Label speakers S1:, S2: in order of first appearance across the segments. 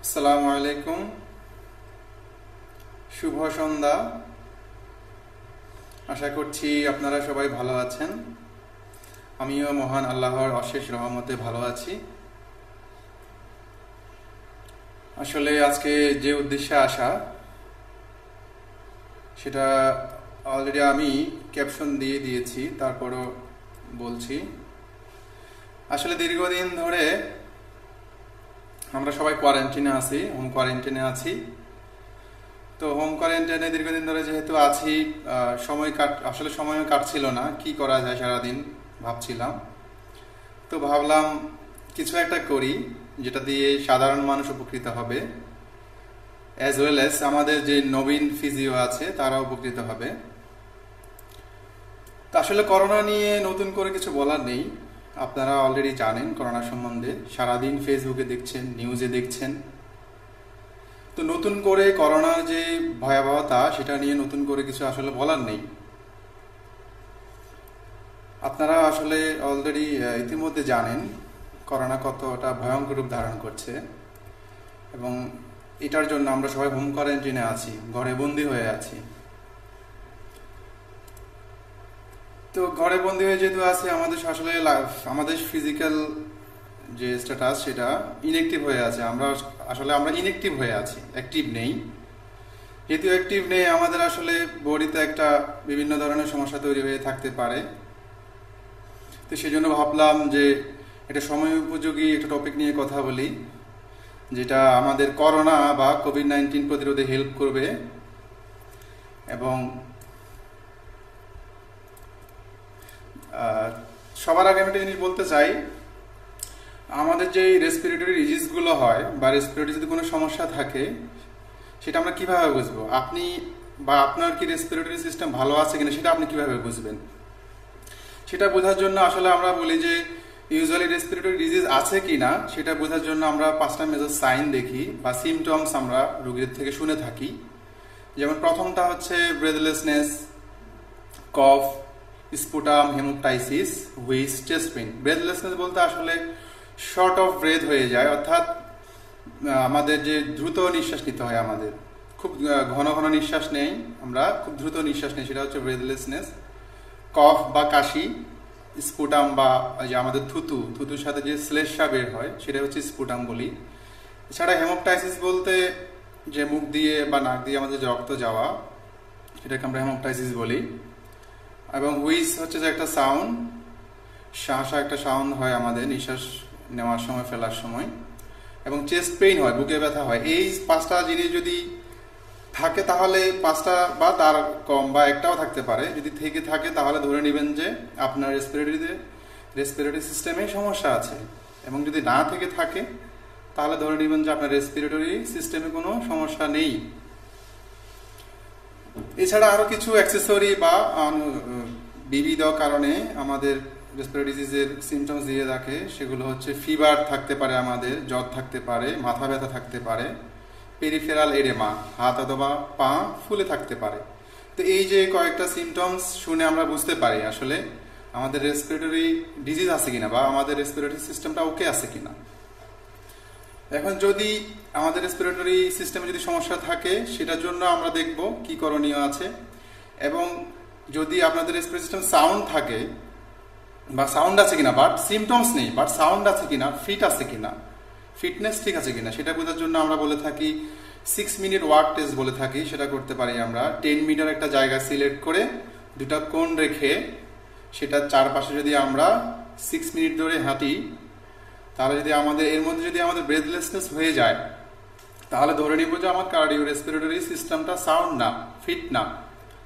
S1: আসসালামু আলাইকুম, শুভ সন্ধ্যা। আশা করছি আপনারা সবাই ভালো আছেন। আমিও মহান আল্লাহর অশেষ রহমতে ভালো আছি। আসলে আজকে যে উদ্দেশ্যে আসা সেটা অলরেডি আমি ক্যাপশন দিয়ে দিয়েছি, তারপরও বলছি। আসলে দীর্ঘদিন ধরে আমরা সবাই কোয়ারেন্টাইনে আছি, হোম কোয়ারেন্টাইনে আছি। তো হোম কোয়ারেন্টাইনে দীর্ঘদিন ধরে যেহেতু আছি, সময়ও কাটছিল না, কি করা যায় সারাদিন ভাবছিলাম। তো ভাবলাম কিছু একটা করি যেটা দিয়ে সাধারণ মানুষ উপকৃত হবে, অ্যাজ ওয়েল অ্যাজ আমাদের যে নবীন ফিজিও আছে তারাও উপকৃত হবে। তো আসলে করোনা নিয়ে নতুন করে কিছু বলার নেই, আপনারা অলরেডি জানেন করোনা সম্বন্ধে, সারাদিন ফেসবুকে দেখছেন, নিউজে দেখছেন। তো নতুন করে করোনার যে ভয়াবহতা সেটা নিয়ে নতুন করে কিছু আসলে বলার নেই। আপনারা আসলে অলরেডি ইতিমধ্যে জানেন করোনা কতটা ভয়ঙ্কর রূপ ধারণ করছে, এবং এটার জন্য আমরা সবাই হোম কোয়ারেন্টাইনে আছি, ঘরে বন্দি হয়ে আছি। তো ঘরে বন্দি হয়ে যেহেতু আছি, আমাদের ফিজিক্যাল যে স্ট্যাটাস সেটা ইনঅ্যাক্টিভ হয়ে আছে। আমরা ইনঅ্যাক্টিভ হয়ে আছি, অ্যাক্টিভ নেই। যেহেতু অ্যাক্টিভ নেই, আমাদের আসলে বডিতে একটা বিভিন্ন ধরনের সমস্যা তৈরি হয়ে থাকতে পারে। তো সেই জন্য ভাবলাম যে এটা সময় উপযোগী একটা টপিক নিয়ে কথা বলি, যেটা আমাদের করোনা বা কোভিড-19 প্রতিরোধে হেল্প করবে। এবং সবার আগে আমি একটা জিনিস বলতে চাই, আমাদের যে রেসপিরেটরি ডিজিজগুলো হয় বা রেসপিরেটরি যদি কোনো সমস্যা থাকে, সেটা আমরা কিভাবে বুঝবো? আপনি বা আপনার কি রেসপিরেটরি সিস্টেম ভালো আছে কিনা সেটা আপনি কিভাবে বুঝবেন? সেটা বোঝার জন্য আসলে আমরা বলি যে ইউজুয়ালি রেসপিরেটরি ডিজিজ আছে কিনা সেটা বোঝার জন্য আমরা 5টা মেজর সাইন দেখি বা সিমটমস আমরা রোগীদের থেকে শুনে থাকি। যেমন প্রথমটা হচ্ছে breathlessness, cough, sputum, haemoptysis, wheeze, chest pain. Breathlessness বলতে আসলে শর্ট অফ ব্রেথ হয়ে যায়, অর্থাৎ আমাদের যে দ্রুত নিঃশ্বাস নিতে হয়, আমাদের খুব ঘন ঘন নিঃশ্বাস নেই, আমরা খুব দ্রুত নিঃশ্বাস নেই, সেটা হচ্ছে ব্রেথলেসনেস। কফ বা কাশি, স্পুটাম বা যে আমাদের থুতুর সাথে যে শ্লেষ্মা বের হয় সেটা হচ্ছে স্পুটাম বলি। এছাড়া হেমোপটাইসিস বলতে যে মুখ দিয়ে বা নাক দিয়ে আমাদের যে রক্ত যাওয়া, সেটাকে আমরা হেমোপটাইসিস বলি। এবং হুইস হচ্ছে যে একটা সাউন্ড, শাঁসা একটা সাউন্ড হয় আমাদের নিঃশ্বাস নেওয়ার সময়, ফেলার সময়। এবং চেস্ট পেইন হয়, বুকে ব্যথা হয়। এই 5টা জিনিস যদি থাকে তাহলে 5টা বা তার কম বা একটাও থাকতে পারে, যদি থেকে থাকে তাহলে ধরে নেবেন যে আপনার রেসপিরেটরি সিস্টেমে সমস্যা আছে। এবং যদি না থেকে থাকে তাহলে ধরে নেবেন যে আপনার রেসপিরেটরি সিস্টেমে কোনো সমস্যা নেই। এছাড়া আরও কিছু অ্যাক্সেসরি বা বিবিধ কারণে আমাদের রেসপিরেটরি ডিজিজের সিমটমস দিয়ে রাখে, সেগুলো হচ্ছে ফিভার থাকতে পারে, আমাদের জ্বর থাকতে পারে, মাথা ব্যথা থাকতে পারে, পেরিফেরাল এডেমা, হাত অথবা পা ফুলে থাকতে পারে। তো এই যে কয়েকটা সিমটমস শুনে আমরা বুঝতে পারি আসলে আমাদের রেসপিরেটরি ডিজিজ আছে কিনা বা আমাদের রেসপিরেটরি সিস্টেমটা ওকে আছে কিনা। এখন যদি আমাদের রেসপিরেটরি সিস্টেমে যদি সমস্যা থাকে, সেটার জন্য আমরা দেখব কি করণীয় আছে। এবং যদি আপনাদের রেসপিরেটরি সিস্টেম সাউন্ড থাকে বা সাউন্ড আছে কিনা, বাট সিমটমস নেই, বাট সাউন্ড আছে কিনা, ফিট আছে কিনা, ফিটনেস ঠিক আছে কিনা, সেটা বোঝার জন্য আমরা বলে থাকি 6 মিনিট ওয়াক টেস্ট বলে থাকি। সেটা করতে পারি আমরা 10 মিটার একটা জায়গা সিলেক্ট করে 2টা কোণ রেখে সেটার চারপাশে যদি আমরা 6 মিনিট ধরে হাঁটি, তাহলে যদি এর মধ্যে যদি আমাদের ব্রেথলেসনেস হয়ে যায়, তাহলে ধরে নিব যে আমার কার্ডিও রেসপিরেটরি সিস্টেমটা সাউন্ড না, ফিট না,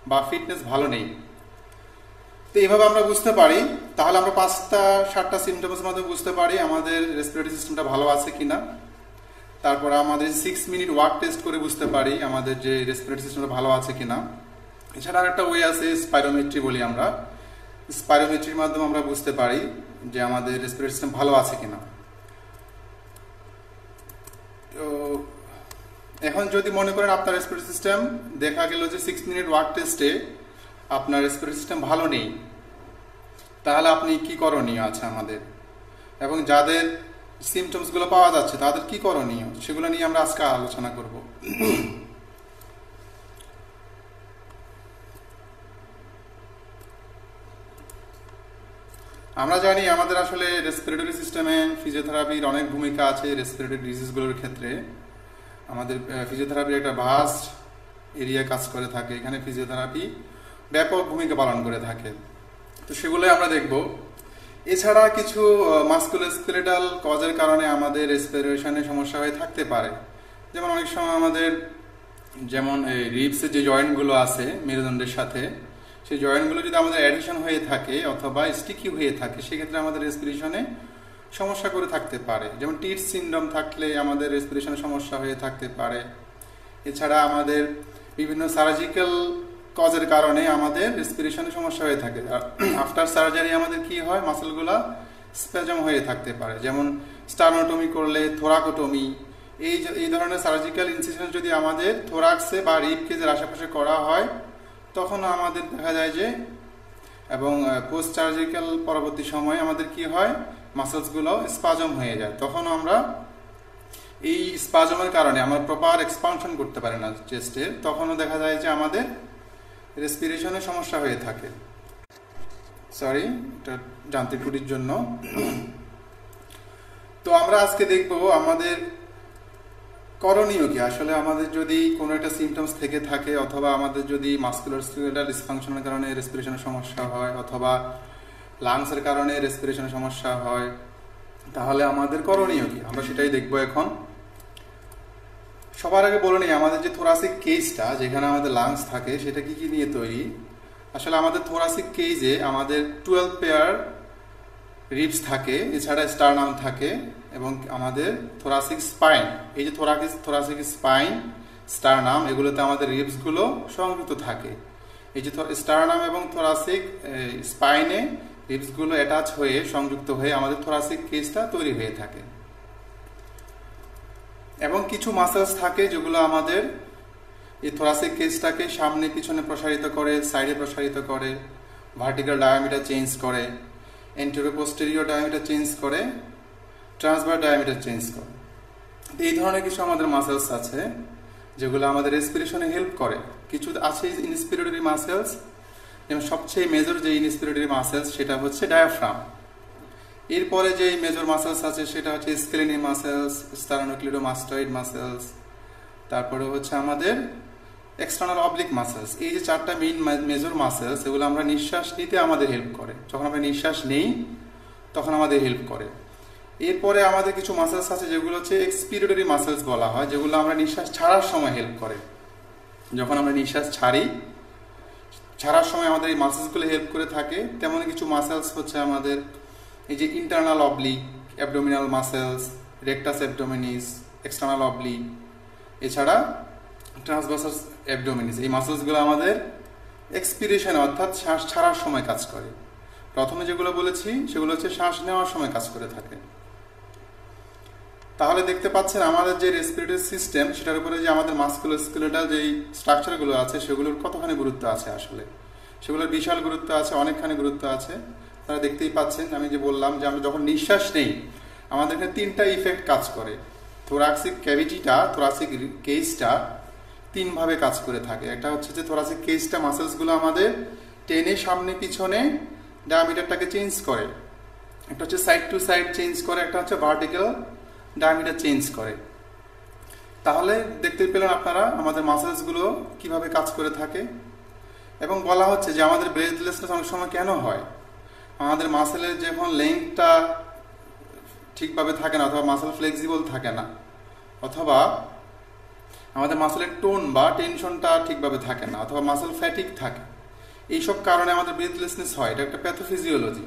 S1: বা ফিটনেস ভালো নেই। তো এইভাবে আমরা বুঝতে পারি, তাহলে আমরা 5টা-7টা সিমটমসের মধ্যে বুঝতে পারি আমাদের রেসপিরেটরি সিস্টেমটা ভালো আছে কিনা। তারপর আমাদের 6 মিনিট ওয়াক টেস্ট করে বুঝতে পারি আমাদের যে রেসপিরেটরি সিস্টেমটা ভালো আছে কিনা। এছাড়া আরেকটা ওয়ে আছে, স্পাইরোমেট্রি বলি আমরা। স্পাইরোমেট্রির মাধ্যমে আমরা বুঝতে পারি যে আমাদের রেসপিরেটরি সিস্টেম ভালো আছে কিনা। তো এখন যদি মনে করেন আপনার রেসপিরেটরি সিস্টেম দেখা গেল যে 6 মিনিট ওয়াক টেস্টে আপনার রেসপিরেটরি সিস্টেম ভালো নেই, তাহলে আপনি কি করণীয় আছে আমাদের। এবং যাদের সিমটমসগুলো পাওয়া যাচ্ছে, তাদের কি করণীয় সেগুলো নিয়ে আমরা আজকে আলোচনা করব। আমরা জানি আমাদের আসলে রেসপিরেটরি সিস্টেমে ফিজিওথেরাপির অনেক ভূমিকা আছে। রেসপিরেটরি ডিজিজগুলোর ক্ষেত্রে আমাদের ফিজিওথেরাপির একটা ভাস্ট এরিয়া কাজ করে থাকে, এখানে ফিজিওথেরাপি ব্যাপক ভূমিকা পালন করে থাকে। তো সেগুলোই আমরা দেখব। এছাড়া কিছু মাস্কুলোস্কেলেটাল কজের কারণে আমাদের রেসপিরেশনের সমস্যা হয়ে থাকতে পারে। যেমন অনেক সময় আমাদের যেমন এই রিবসের যে জয়েন্টগুলো আছে মেরুদণ্ডের সাথে, সেই জয়েন্টগুলো যদি আমাদের অ্যাডিশন হয়ে থাকে অথবা স্টিকি হয়ে থাকে, সেক্ষেত্রে আমাদের রেসপিরেশনে সমস্যা করে থাকতে পারে। যেমন টিট সিনড্রোম থাকলে আমাদের রেসপিরেশনের সমস্যা হয়ে থাকতে পারে। এছাড়া আমাদের বিভিন্ন সার্জিক্যাল কজের কারণে আমাদের রেসপিরেশনের সমস্যা হয়ে থাকে। আফটার সার্জারি আমাদের কি হয়, মাসেলগুলো স্প্যাজম হয়ে থাকতে পারে। যেমন স্টার্নোটমি করলে, থোরাকোটমি, এই ধরনের সার্জিক্যাল ইনসিশন যদি আমাদের থোরাক্সে বা রিব কেজের আশেপাশে করা হয়, তখন আমাদের দেখা যায় যে, এবং পোস্ট সার্জিক্যাল পরবর্তী সময়ে আমাদের কি হয়, মাসেলসগুলো স্পাজম হয়ে যায়। তখন আমরা এই স্পাজমের কারণে আমরা প্রপার এক্সপানশন করতে পারি না চেস্টের, তখনও দেখা যায় যে আমাদের রেসপিরেশনের সমস্যা হয়ে থাকে। সরি, এটা যান্ত্রিক ত্রুটির জন্য। তো আমরা আজকে দেখব আমাদের করণীয় কি। আসলে আমাদের যদি কোনো একটা সিমটমস থেকে থাকে, অথবা আমাদের যদি মাস্কুলোস্কেলেটাল ডিসফাংশনের কারণে রেসপিরেশনের সমস্যা হয়, অথবা লাংসের কারণে রেসপিরেশনের সমস্যা হয়, তাহলে আমাদের করণীয় কি আমরা সেটাই দেখব এখন। সবার আগে বলে নিই, আমাদের যে থোরাসিক কেজটা, যেখানে আমাদের লাংস থাকে, সেটা কি কি নিয়ে তৈরি। আসলে আমাদের থোরাসিক কেজে আমাদের 12 পেয়ার রিবস থাকে, এছাড়া স্টারনাম থাকে, এবং আমাদের থোরাসিক স্পাইন, এই যে থোরাসিক স্পাইন, স্টারনাম, এগুলোতে আমাদের রিবসগুলো সংযুক্ত থাকে। এই যে স্টারনাম এবং থোরাসিক স্পাইনে রিবসগুলো অ্যাটাচ হয়ে, সংযুক্ত হয়ে আমাদের থোরাসিক কেজটা তৈরি হয়ে থাকে। এবং কিছু মাসেলস থাকে যেগুলো আমাদের এই থোরাসিক কেজটাকে সামনে পিছনে প্রসারিত করে, সাইডে প্রসারিত করে, ভার্টিক্যাল ডায়ামিটার চেঞ্জ করে, এন্টেরিয়র পোস্টেরিয়র ডায়ামিটার চেঞ্জ করে, ট্রান্সভার্স ডায়ামিটার চেঞ্জ করে। এই ধরনের কিছু আমাদের মাসেলস আছে যেগুলো আমাদের রেসপিরেশনে হেল্প করে। কিছু আছে ইনস্পিরেটরি মাসেলস, যেমন সবচেয়ে মেজর যে ইনস্পিরেটরি মাসেলস সেটা হচ্ছে ডায়াফ্রাম। এরপরে যে মেজর মাসেলস আছে সেটা হচ্ছে স্কেলেনি মাসেলস, স্টারনোক্লিডোমাস্টয়েড মাসেলস, তারপরে হচ্ছে আমাদের এক্সটার্নাল অবলিক মাসেলস। এই যে চারটা মেইন মেজর মাসেলস, এগুলো আমরা নিঃশ্বাস নিতে আমাদের হেল্প করে। যখন আমরা নিঃশ্বাস নেই তখন আমাদের হেল্প করে। এরপরে আমাদের কিছু মাসেলস আছে যেগুলো হচ্ছে এক্সপিরেটরি মাসেলস বলা হয়, যেগুলো আমরা নিঃশ্বাস ছাড়ার সময় হেল্প করে। যখন আমরা নিঃশ্বাস ছাড়ার সময় আমাদের এই মাসেলসগুলো হেল্প করে থাকে। তেমন কিছু মাসেলস হচ্ছে আমাদের এই যে internal oblique, abdominal muscles, rectus abdominis, external oblique, এছাড়া ট্রান্সভার্সাস অ্যাবডোমিনিস। এই মাসেলসগুলো আমাদের এক্সপিরেশন অর্থাৎ শ্বাস ছাড়ার সময় কাজ করে। প্রথমে যেগুলো বলেছি সেগুলো হচ্ছে শ্বাস নেওয়ার সময় কাজ করে থাকে। তাহলে দেখতে পাচ্ছেন আমাদের যে রেসপিরেটরি সিস্টেম, সেটার উপরে যে আমাদের মাস্কুলোস্কেলেটাল যেই স্ট্রাকচারগুলো আছে সেগুলোর কতখানি গুরুত্ব আছে। আসলে সেগুলোর বিশাল গুরুত্ব আছে, অনেকখানি গুরুত্ব আছে। আপনারা দেখতেই পাচ্ছেন, আমি যে বললাম যে আমরা যখন নিঃশ্বাস নেই আমাদের এখানে তিনটা ইফেক্ট কাজ করে। থোরাসিক ক্যাভিটিটা, থোরাসিক কেজটা তিনভাবে কাজ করে থাকে। একটা হচ্ছে যে থোরাসিক কেজটা মাসেলসগুলো আমাদের টেনে সামনে পিছনে ডায়ামিটারটাকে চেঞ্জ করে। একটা হচ্ছে সাইড টু সাইড চেঞ্জ করে, একটা হচ্ছে ভার্টিক্যাল ডায়ামিটার চেঞ্জ করে। তাহলে দেখতে পেলেন আপনারা আমাদের মাসেলসগুলো কিভাবে কাজ করে থাকে। এবং বলা হচ্ছে যে আমাদের ব্রেথলেসনেস অনেক সময় কেন হয়। আমাদের মাসেলের যখন লেংথটা ঠিকভাবে থাকে না, অথবা মাসেল ফ্লেক্সিবল থাকে না, অথবা আমাদের মাসেলের টোন বা টেনশনটা ঠিকভাবে থাকে না, অথবা মাসেল ফ্যাটিক থাকে, এইসব কারণে আমাদের ব্রেথলেসনেস হয়। এটা একটা প্যাথোফিজিওলজি।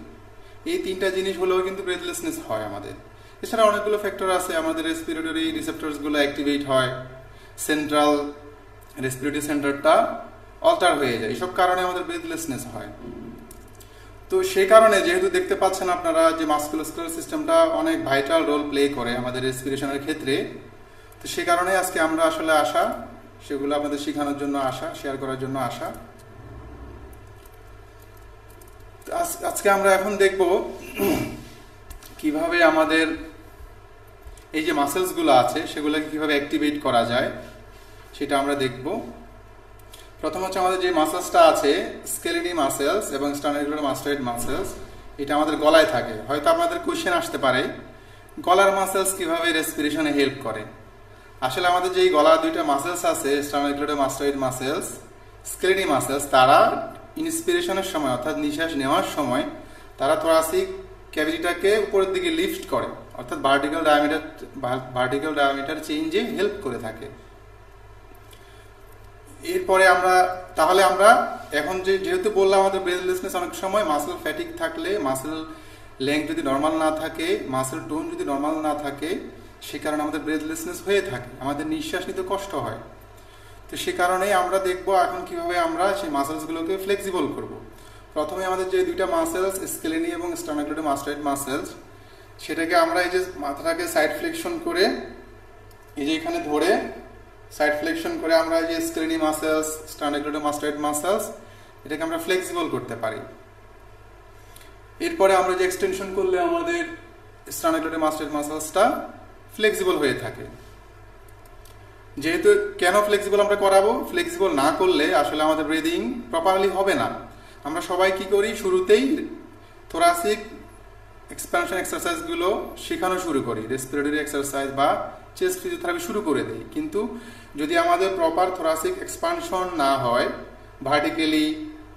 S1: এই তিনটা জিনিস হলেও কিন্তু ব্রেথলেসনেস হয় আমাদের। এছাড়া অনেকগুলো ফ্যাক্টর আছে। আমাদের রেসপিরেটরি রিসেপ্টরসগুলো অ্যাক্টিভেট হয়, সেন্ট্রাল রেসপিরেটরি সেন্টারটা অল্টার হয়ে যায়, এইসব কারণে আমাদের ব্রেথলেসনেস হয়। তো সেই কারণে যেহেতু দেখতে পাচ্ছেন আপনারা যে মাস্কুলোস্কেলেটাল সিস্টেমটা অনেক ভাইটাল রোল প্লে করে আমাদের রেসপিরেশনের ক্ষেত্রে, তো সে কারণে আজকে আমরা আসলে আসা, সেগুলো আপনাদের শেখানোর জন্য আসা, শেয়ার করার জন্য আসা। আজকে আমরা এখন দেখব কিভাবে আমাদের এই যে মাসেলসগুলো আছে সেগুলোকে কীভাবে অ্যাক্টিভেট করা যায় সেটা আমরা দেখব। প্রথম হচ্ছে আমাদের যে মাসেলসটা আছে স্কেলিনি মাসেলস এবং স্টার্নাকুলার মাসেলস, এটা আমাদের গলায় থাকে। হয়তো আপনাদের কোয়েশ্চেন আসতে পারে গলার মাসেলস কিভাবে রেসপিরেশনে হেল্প করে। আসলে আমাদের যে গলার দুইটা মাসেলস আছে স্টার্নাকুলার মাসেলস, স্কেলিনি মাসেলস, তারা ইন্সপিরেশনের সময় অর্থাৎ নিঃশ্বাস নেওয়ার সময় তারা থোরাসিক ক্যাভিটিটাকে উপরের দিকে লিফট করে, অর্থাৎ ভার্টিক্যাল ডায়ামিটার চেঞ্জে হেল্প করে থাকে। এরপরে আমরা এখন যেহেতু বললাম আমাদের ব্রেথলেসনেস অনেক সময় মাসেল ফ্যাটিক থাকলে, মাসেল লেংথ যদি নর্মাল না থাকে, মাসেল টোন যদি নর্মাল না থাকে, সে কারণে আমাদের ব্রেথলেসনেস হয়ে থাকে, আমাদের নিঃশ্বাস নিতে কষ্ট হয়। তো সে কারণেই আমরা দেখব এখন কিভাবে আমরা সেই মাসেলসগুলোকে ফ্লেক্সিবল করব। প্রথমে আমাদের যে দুইটা মাসেলস স্কেলিনি এবং স্টার্নাকুলার মাস্টাইড সেটাকে আমরা এই যে মাথাটাকে সাইড ফ্লেকশন করে এই যে এখানে ধরে সাইড ফ্লেকশন করে আমরা এই যে স্কেলিনি মাসেলস, স্টার্নাকুলার মাসেলস এটাকে আমরা ফ্লেক্সিবল করতে পারি। এরপরে আমরা যে এক্সটেনশন করলে আমাদের স্টার্নাকুলার মাসেলসটা ফ্লেক্সিবল হয়ে থাকে। যেহেতু কেন ফ্লেক্সিবল আমরা করাবো, ফ্লেক্সিবল না করলে আসলে আমাদের ব্রিদিং প্রপারলি হবে না। আমরা সবাই কি করি, শুরুতেই থোরাসিক এক্সপ্যানশন এক্সারসাইজগুলো শেখানো শুরু করি, রেসপিরেটরি এক্সারসাইজ বা চেস্ট ফিজিওথেরাপি শুরু করে দেই। কিন্তু যদি আমাদের প্রপার থোরাসিক এক্সপানশন না হয়, ভার্টিক্যালি,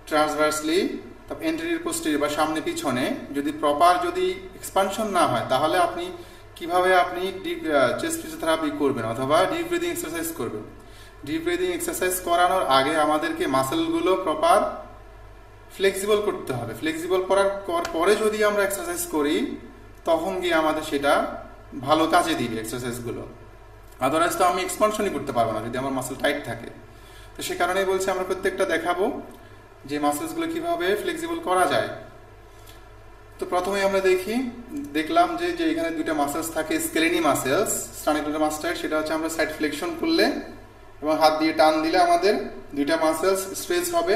S1: ট্রান্সভার্সলি, তারপর এন্টেরিয়র পোস্টেরিয়র বা সামনে পিছনে যদি প্রপার এক্সপানশন না হয়, তাহলে আপনি কিভাবে চেস্ট ফিজিওথেরাপি করবেন অথবা ডিপ ব্রিদিং এক্সারসাইজ করবেন। ডিপ ব্রিদিং এক্সারসাইজ করানোর আগে আমাদেরকে মাসেলগুলো প্রপার ফ্লেক্সিবল করতে হবে। ফ্লেক্সিবল করার পরে যদি আমরা এক্সারসাইজ করি তখন গিয়ে আমাদের সেটা ভালো কাজে দিবে এক্সারসাইজগুলো। আদারওয়াইজ তো আমি এক্সপানশনই করতে পারবো না যদি আমার মাসেল টাইট থাকে। তো সে কারণেই বলছি আমরা প্রত্যেকটা দেখাবো যে মাসেলসগুলো কিভাবে ফ্লেক্সিবল করা যায়। তো প্রথমে আমরা দেখলাম যে এখানে দুইটা মাসেলস থাকে স্কেলিনি মাসেলস, স্টার্নাকুলার মাস্টাইড, সেটা হচ্ছে আমরা সাইড ফ্লেকশন করলে এবং হাত দিয়ে টান দিলে আমাদের দুইটা মাসেলস স্ট্রেচ হবে।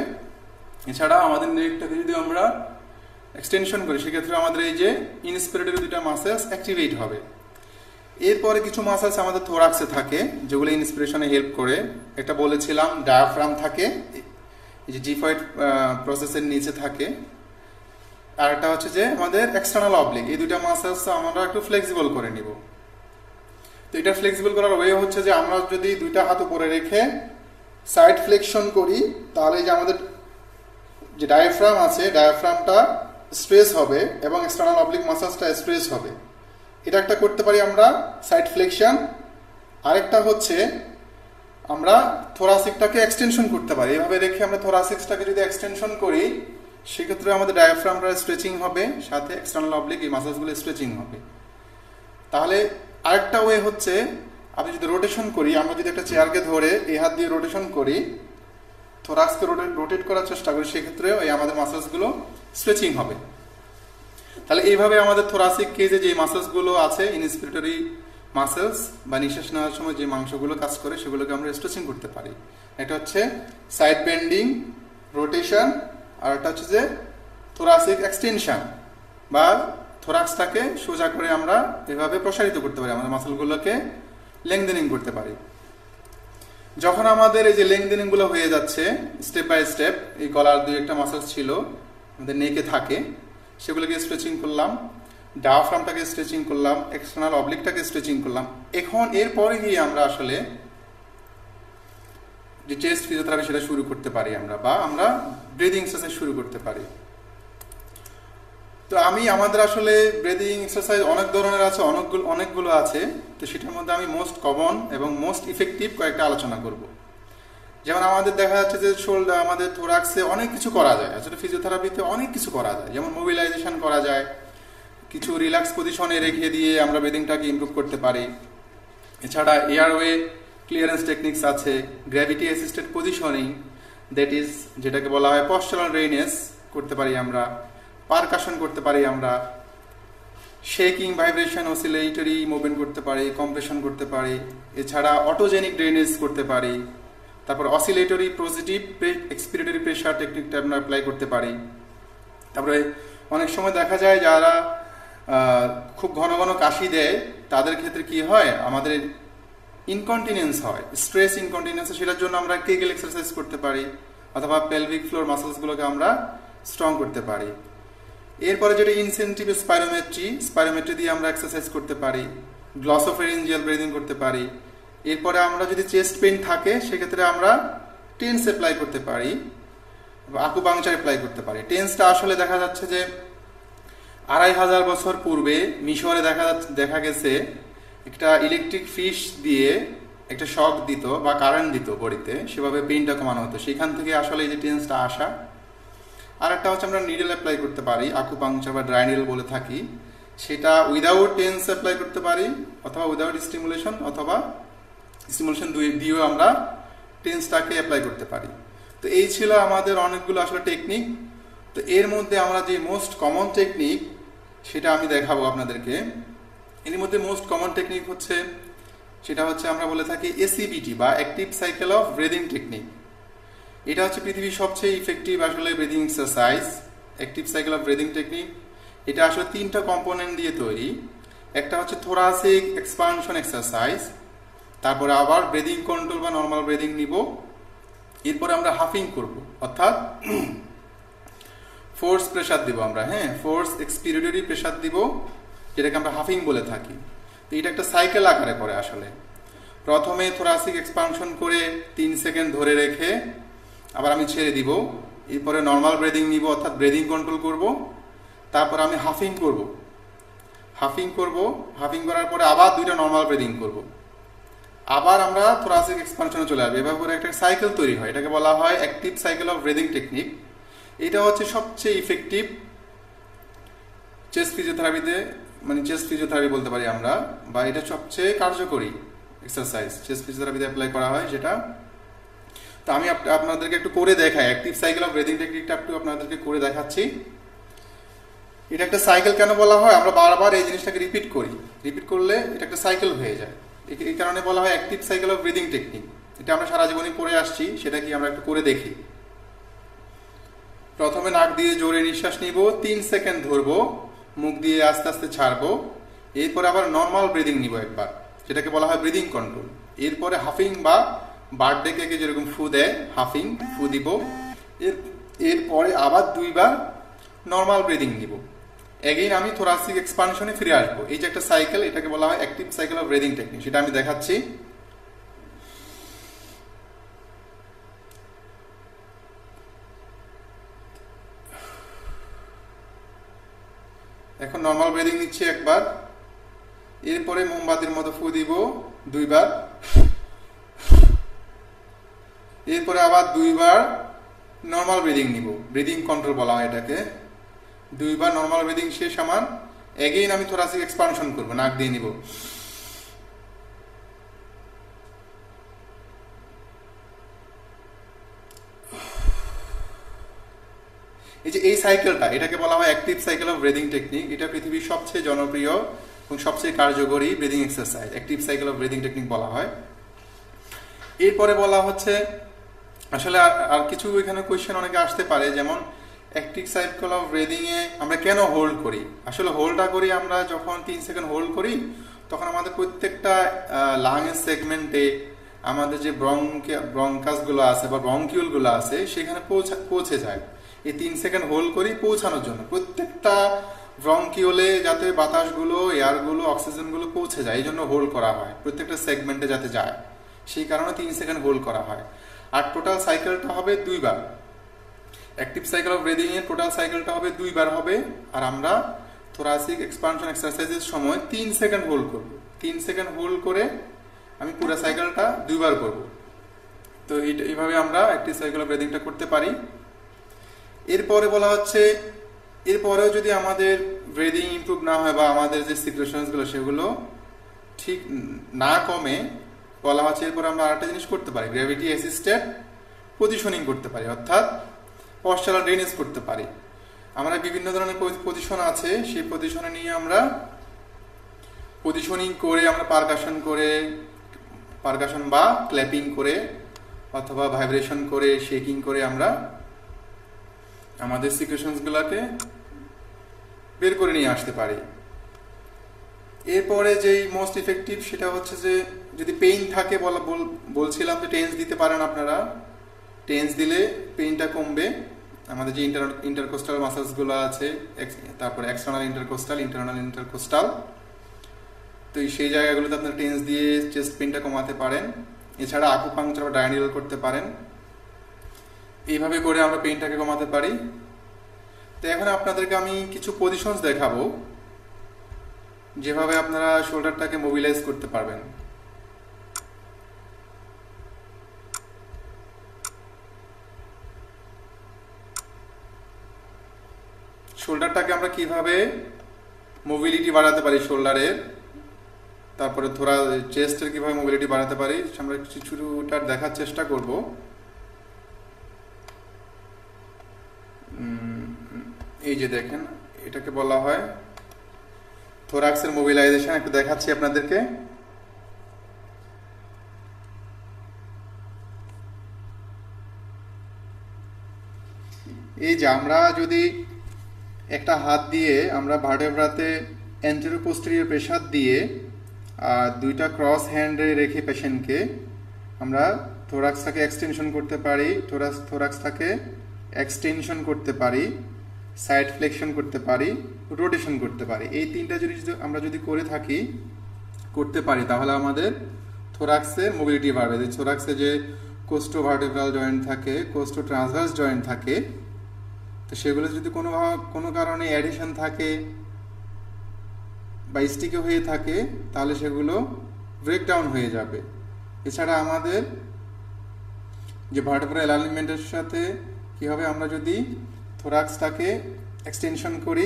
S1: এছাড়া আমাদের নেকটাকে যদি আমরা এক্সটেনশন করি সেক্ষেত্রে আমাদের এই যে ইনস্পিরেটরি দুইটা মাসেলস অ্যাক্টিভেট হবে। এরপরে কিছু মাসেলস আমাদের থোরাক্সে থাকে যেগুলো ইন্সপিরেশনে হেল্প করে। এটা বলেছিলাম ডায়াফ্রাম থাকে, এই যে জিফয়েড প্রসেসের নিচে থাকে। আর একটা হচ্ছে যে আমাদের এক্সটার্নাল অবলিক, এই দুইটা মাসেলস আমরা একটু ফ্লেক্সিবল করে নিব। তো এটা ফ্লেক্সিবল করার ওয়ে হচ্ছে যে আমরা যদি দুইটা হাত উপরে রেখে সাইড ফ্লেকশন করি তাহলে যে আমাদের যে ডায়াফ্রাম আছে ডায়াফ্রামটা স্ট্রেস হবে এবং এক্সটার্নাল অবলিক মাসেলসটা স্ট্রেস হবে। এটা একটা করতে পারি আমরা সাইড ফ্লেকশন। আরেকটা হচ্ছে আমরা থোরাসিকটাকে এক্সটেনশন করতে পারি। এভাবে রেখে আমরা থোরাসিকটাকে যদি এক্সটেনশন করি সেক্ষেত্রে আমাদের ডায়াফ্রামটা স্ট্রেচিং হবে, সাথে এক্সটার্নাল অবলিক এই মাসেলসগুলো স্ট্রেচিং হবে। তাহলে আরেকটা ওয়ে হচ্ছে আপনি যদি রোটেশন করি, আমরা যদি একটা চেয়ারকে ধরে এই হাত দিয়ে রোটেশন করি, থোরাক্সকে রোটেট করার চেষ্টা করি, সেক্ষেত্রে ওই আমাদের মাসেলসগুলো স্ট্রেচিং হবে। তাহলে এইভাবে আমাদের থোরাসিক কেজে যে মাসেলসগুলো আছে ইনস্পিরেটরি মাসেলস বা নিঃশ্বাস নেওয়ার সময় যে মাংসগুলো কাজ করে সেগুলোকে আমরা স্ট্রেচিং করতে পারি। এটা হচ্ছে সাইড বেন্ডিং, রোটেশন, আর এটা হচ্ছে যে থোরাসিক এক্সটেনশন বা থোরাক্সটাকে সোজা করে আমরা এভাবে প্রসারিত করতে পারি, আমাদের মাসেলগুলোকে লেংথেনিং করতে পারি। যখন আমাদের এই যে লেংথেনিংগুলো হয়ে যাচ্ছে স্টেপ বাই স্টেপ, এই গলার দুই একটা মাসেলস ছিল আমাদের নেকে থাকে, সেগুলোকে স্ট্রেচিং করলাম, ডায়াফ্রামটাকে স্ট্রেচিং করলাম, এক্সটার্নাল অবলিকটাকে স্ট্রেচিং করলাম। এখন এরপরে গিয়ে আমরা আসলে যে চেস্ট ফিজিওথেরাপি সেটা শুরু করতে পারি বা আমরা ব্রিদিং এক্সারসাইজ শুরু করতে পারি। তো আমাদের আসলে ব্রিদিং এক্সারসাইজ অনেক ধরনের আছে, অনেকগুলো আছে। তো সেটার মধ্যে আমি মোস্ট কমন এবং মোস্ট ইফেক্টিভ কয়েকটা আলোচনা করব। যেমন আমাদের দেখা যাচ্ছে যে আমাদের থোরাক্সে অনেক কিছু করা যায়, আসলে ফিজিওথেরাপিতে অনেক কিছু করা যায়। যেমন মোবিলাইজেশন করা যায়, কিছু রিল্যাক্স পজিশনে রেখে দিয়ে আমরা ব্রিদিংটাকে ইমপ্রুভ করতে পারি। এছাড়া এয়ারওয়ে ক্লিয়ারেন্স টেকনিক্স আছে, gravity assisted positioning, that is যেটাকে বলা হয় পশ্চারাল ড্রেনেজ করতে পারি আমরা, পারকাশন করতে পারি আমরা, শেকিং, ভাইব্রেশন, অসিলেটরি মুভমেন্ট করতে পারি, কম্প্রেশন করতে পারি। এছাড়া অটোজেনিক ড্রেনেজ করতে পারি। তারপর অসিলেটরি পজিটিভ এক্সপিরেটরি প্রেশার টেকনিকটা আমরা অ্যাপ্লাই করতে পারি। তারপরে অনেক সময় দেখা যায় যারা খুব ঘন ঘন কাশি দেয় তাদের ক্ষেত্রে কি হয়, আমাদের ইনকন্টিনেন্স হয়, স্ট্রেস ইনকন্টিনেন্স, সেটার জন্য আমরা কেগেল এক্সারসাইজ করতে পারি অথবা পেলভিক ফ্লোর মাসলসগুলোকে আমরা স্ট্রং করতে পারি। এরপরে যেটা ইনসেন্টিভ স্পাইরোমেট্রি দিয়ে আমরা এক্সারসাইজ করতে পারি, গ্লসোফেরিঞ্জিয়াল ব্রিদিং করতে পারি। এরপরে আমরা যদি চেস্ট পেইন থাকে সেক্ষেত্রে আমরা টেন্স অ্যাপ্লাই করতে পারি, আকুপাংচার অ্যাপ্লাই করতে পারি। টেন্সটা আসলে দেখা যাচ্ছে যে 2500 বছর পূর্বে মিশরে দেখা গেছে একটা ইলেকট্রিক ফিশ দিয়ে একটা শক দিত বা কারেন্ট দিত বডিতে, সেভাবে পেইনটা কমানো হতো, সেখান থেকে আসলে এই যে টেন্সটা আসা। আর একটা হচ্ছে আমরা নিডল অ্যাপ্লাই করতে পারি, আকুপাংচার বা ড্রাই নিডল বলে থাকি, সেটা উইদাউট টেন্স অ্যাপ্লাই করতে পারি অথবা উইদাউট স্টিমুলেশন অথবা স্টিমুলেশন দিয়েও আমরা টেন্সটাকে অ্যাপ্লাই করতে পারি। তো এই ছিল আমাদের অনেকগুলো আসলে টেকনিক। তো এর মধ্যে আমরা যে মোস্ট কমন টেকনিক সেটা আমি দেখাবো আপনাদেরকে। এর মধ্যে মোস্ট কমন টেকনিক হচ্ছে, সেটা হচ্ছে আমরা বলে থাকি এসিবিটি বা active cycle of breathing technique. এটা হচ্ছে পৃথিবীর সবচেয়ে ইফেক্টিভ আসলে breathing exercise, active cycle of breathing technique. এটা আসলে 3টা কম্পোনেন্ট দিয়ে তৈরি। একটা হচ্ছে থোরাসিক এক্সপানশন এক্সারসাইজ, তারপরে আবার ব্রিদিং কন্ট্রোল বা নর্মাল ব্রিদিং নিব, এরপরে আমরা হাফিং করব, অর্থাৎ ফোর্স প্রেসার দিব আমরা, ফোর্স এক্সপিরেটরি প্রেসার দিব, যেটাকে আমরা হাফিং বলে থাকি। তো এটা একটা সাইকেল আকারে করে আসলে। প্রথমে থোরাসিক এক্সপানশন করে 3 সেকেন্ড ধরে রেখে আবার আমি ছেড়ে দিব, এরপরে নর্মাল ব্রিদিং নিব অর্থাৎ ব্রিদিং কন্ট্রোল করব, তারপর আমি হাফিং করব, হাফিং করার পরে আবার 2টা নর্মাল ব্রিদিং করব, আবার আমরা থোরাসিক এক্সপানশনে চলে আসবো। এভাবে করে একটা সাইকেল তৈরি হয়, এটাকে বলা হয় active cycle of breathing technique. এটা হচ্ছে সবচেয়ে ইফেক্টিভ চেস্ট ফিজিওথেরাপিতে, মানে চেস্ট ফিজিওথেরাপি বলতে পারি আমরা, বা এটা সবচেয়ে কার্যকরী এক্সারসাইজ চেস্ট ফিজিওথেরাপিতে অ্যাপ্লাই করা হয় যেটা। তো আমি আপনাদেরকে একটু করে দেখাই, অ্যাক্টিভ সাইকেল অফ ব্রিদিং টেকনিকটা একটু আপনাদেরকে করে দেখাচ্ছি। এটা একটা সাইকেল কেন বলা হয়, আমরা বারবার এই জিনিসটাকে রিপিট করলে এটা একটা সাইকেল হয়ে যায়, এই কারণে বলা হয় active cycle of breathing technique. এটা আমরা সারা জীবনই পড়ে আসছি, সেটা কি আমরা একটু করে দেখি। প্রথমে নাক দিয়ে জোরে নিঃশ্বাস নিব, 3 সেকেন্ড ধরবো, মুখ দিয়ে আস্তে আস্তে ছাড়বো, এরপরে আবার নর্মাল ব্রিদিং নিব একবার, যেটাকে বলা হয় ব্রিদিং কন্ট্রোল। এরপরে হাফিং বা বার্থডে কেকে যেরকম ফু দেয়, হাফিং ফু দিব, এরপরে আবার 2বার নর্মাল ব্রিদিং নিব। এগেইন আমি থোরাসিক এক্সপানশনে ফিরে আসবো। এই যে একটা সাইকেল, এটাকে বলা হয় active cycle of breathing technique, সেটা আমি দেখাচ্ছি। এখন নর্মাল ব্রিদিং নিচ্ছি একবার, এরপরে মোমবাতির মতো ফু দিব 2বার, এরপরে আবার 2বার নর্মাল ব্রিদিং নিব, ব্রিদিং কন্ট্রোল বলা হয় এটাকে। 2বার নর্মাল ব্রিদিং শেষ আমার, এগেইন আমি থোরাসিক এক্সপানশন করব, নাক দিয়ে নিব, এই যে এই সাইকেলটা, এটাকে বলা হয় active cycle of breathing technique. এটা পৃথিবীর সবচেয়ে জনপ্রিয় এবং সবচেয়ে কার্যকরী breathing exercise, active cycle of breathing technique বলা হয়। এরপরে বলা হচ্ছে আসলে আর কিছু এখানে কোয়েশ্চেন অনেকে আসতে পারে, যেমন অ্যাক্টিভ সাইকেল অফ ব্রিদিং এ আমরা কেন হোল্ড করি। আসলে হোল্ডটা করি আমরা যখন 3 সেকেন্ড হোল্ড করি, তখন আমাদের প্রত্যেকটা লাংয়ের সেগমেন্টে আমাদের যে ব্রঙ্কাসগুলো আছে বা ব্রঙ্কিউলগুলো আছে সেখানে পৌঁছে যায়। এই 3 সেকেন্ড হোল্ড করি পৌঁছানোর জন্য, প্রত্যেকটা ব্রঙ্কিওলে যাতে বাতাসগুলো, এয়ারগুলো, অক্সিজেনগুলো পৌঁছে যায়, এই জন্য হোল্ড করা হয়, প্রত্যেকটা সেগমেন্টে যাতে যায়, সেই কারণে 3 সেকেন্ড হোল্ড করা হয়। আর টোটাল সাইকেলটা হবে 2বার, অ্যাক্টিভ সাইকেল অফ ব্রিদিং এর টোটাল সাইকেলটা হবে 2বার হবে। আর আমরা থোরাসিক এক্সপানশন এক্সারসাইজের সময় 3 সেকেন্ড হোল্ড করব, 3 সেকেন্ড হোল্ড করে আমি পুরো সাইকেলটা 2বার করব। তো এইভাবে আমরা অ্যাক্টিভ সাইকেল অফ ব্রিদিংটা করতে পারি। এরপরে বলা হচ্ছে, এরপরেও যদি আমাদের ব্রিদিং ইমপ্রুভ না হয় বা আমাদের যে সিক্রেশনসগুলো সেগুলো ঠিক না কমে, বলা হচ্ছে এরপর আমরা আরেকটা জিনিস করতে পারি, গ্র্যাভিটি অ্যাসিস্টেড পজিশনিং করতে পারি, অর্থাৎ পশ্চারাল ড্রেনেজ করতে পারি। আমরা বিভিন্ন ধরনের পজিশন আছে, সেই পজিশনে নিয়ে আমরা পজিশনিং করে আমরা পারকাশন বা ক্ল্যাপিং করে অথবা ভাইব্রেশন করে, শেকিং করে আমরা আমাদের সিক্রেশনসগুলোকে বের করে নিয়ে আসতে পারি। এরপরে যেই মোস্ট ইফেক্টিভ সেটা হচ্ছে যে যদি পেইন থাকে বলছিলাম যে টেন্স দিতে পারেন আপনারা। টেন্স দিলে পেইনটা কমবে। আমাদের যে ইন্টারকোস্টাল মাসেলসগুলো আছে, তারপরে এক্সটার্নাল ইন্টারকোস্টাল, ইন্টারনাল ইন্টারকোস্টাল, তো সেই জায়গাগুলোতে আপনার টেন্স দিয়ে চেস্ট পেইনটা কমাতে পারেন। এছাড়া আকুপাংচার বা ডায়ানিয়াল করতে পারেন। এইভাবে করে আমরা পেইনটাকে কমাতে পারি। তো এখন আপনাদেরকে আমি কিছু পজিশনস দেখাবো যেভাবে আপনারা শোল্ডারটাকে মোবিলাইজ করতে পারবেন। শোল্ডারটাকে আমরা কিভাবে মোবিলিটি বাড়াতে পারি শোল্ডারের, তারপরে থোড়া চেস্টের কিভাবে মোবিলিটি বাড়াতে পারি আমরা কিছুটা দেখার চেষ্টা করব। এই যে দেখেন, এটাকে বলা হয় থোরাক্সের মোবিলাইজেশন। একটু দেখাচ্ছি আপনাদেরকে। এই যে আমরা যদি একটা হাত দিয়ে আমরা ভার্টেব্রাতে অ্যান্টেরো পোস্টেরিয়র প্রেসার দিয়ে আর দুইটা ক্রস হ্যান্ডে রেখে পেশেন্টকে আমরা থোরাক্সটাকে এক্সটেনশন করতে পারি, থোরাক্সটাকে এক্সটেনশন করতে পারি, সাইড ফ্লেকশন করতে পারি, রোটেশন করতে পারি। এই তিনটা জিনিস আমরা যদি করতে পারি তাহলে আমাদের থোরাক্সের মোবিলিটি বাড়বে। যে থোরাক্সে যে কোস্টো ভার্টেব্রাল জয়েন্ট থাকে, কোস্টো ট্রান্সভার্স জয়েন্ট থাকে, তো সেগুলো যদি কোনো কারণে অ্যাডিশন থাকে বা স্টিকে হয়ে থাকে তাহলে সেগুলো ব্রেকডাউন হয়ে যাবে। এছাড়া আমাদের যে ভার্টেব্রাল অ্যালাইনমেন্টের সাথে কি হবে, আমরা যদি থোরাক্সটাকে এক্সটেনশন করি,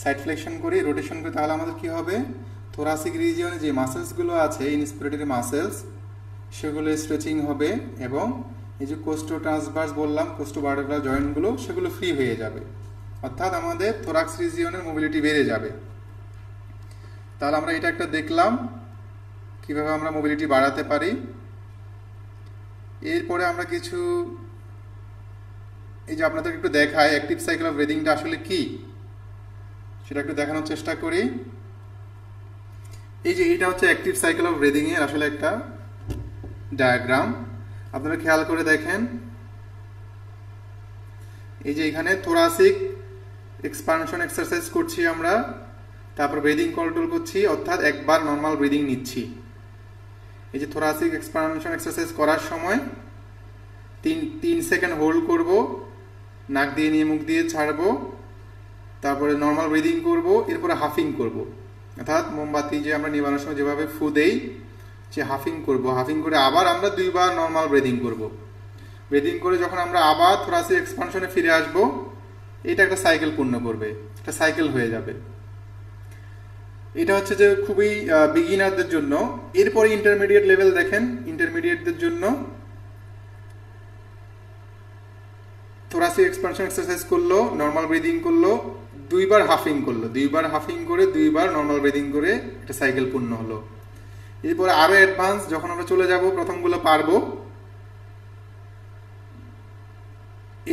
S1: সাইড ফ্লেকশন করি, রোটেশন করি, তাহলে আমাদের কি হবে, থোরাসিক রিজিয়নে যে মাসেলসগুলো আছে, ইনস্পিরেটরি মাসেলস, সেগুলো স্ট্রেচিং হবে এবং এই যে কোস্টো ট্রান্সভার্স বললাম, কোস্টো ভার্টেব্রাল জয়েন্টগুলো, সেগুলো ফ্রি হয়ে যাবে। অর্থাৎ আমাদের থোরাক্স রিজিয়নের মোবিলিটি বেড়ে যাবে। তাহলে আমরা এটা একটা দেখলাম কিভাবে আমরা মোবিলিটি বাড়াতে পারি। এরপরে আমরা কিছু এই যে আপনাদের একটু দেখায় অ্যাক্টিভ সাইকেল অফ ব্রিদিংটা আসলে কি, সেটা একটু দেখানোর চেষ্টা করি। এই যে এইটা হচ্ছে অ্যাক্টিভ সাইকেল অফ ব্রিদিং এর আসলে একটা ডায়াগ্রাম। আপনারা খেয়াল করে দেখেন, এই যে এখানে থোরাসিক এক্সপানশন এক্সারসাইজ করছি আমরা, তারপর ব্রিদিং কন্ট্রোল করছি, অর্থাৎ একবার নর্মাল ব্রিদিং নিচ্ছি। এই যে থোরাসিক এক্সপানশন এক্সারসাইজ করার সময় 3 সেকেন্ড হোল্ড করব, নাক দিয়ে নিয়ে মুখ দিয়ে ছাড়বো, তারপরে নর্মাল ব্রিদিং করব, এরপরে হাফিং করব। অর্থাৎ মোমবাতি যে আমরা নিবানোর সময় যেভাবে ফু দেই, যে হাফিং করব, হাফিং করে আবার আমরা 2 বার নর্মাল ব্রিদিং করব। ব্রিদিং করে যখন আমরা আবার থোরাসিক এক্সপানশনে ফিরে আসব, এটা একটা সাইকেল পূর্ণ করবে, একটা সাইকেল হয়ে যাবে। এটা হচ্ছে যে খুবই বিগিনারদের জন্য। এরপরে ইন্টারমিডিয়েট লেভেল দেখেন, ইন্টারমিডিয়েটদের জন্য থোরাসিক এক্সপানশন এক্সারসাইজ করলো, নর্মাল ব্রিদিং করলো, 2 বার হাফিং করলো, 2 বার হাফিং করে 2 বার নর্মাল ব্রিদিং করে একটা সাইকেল পূর্ণ হলো। এরপরে আরো অ্যাডভান্স যখন আমরা চলে যাব, প্রথমগুলো পারবো,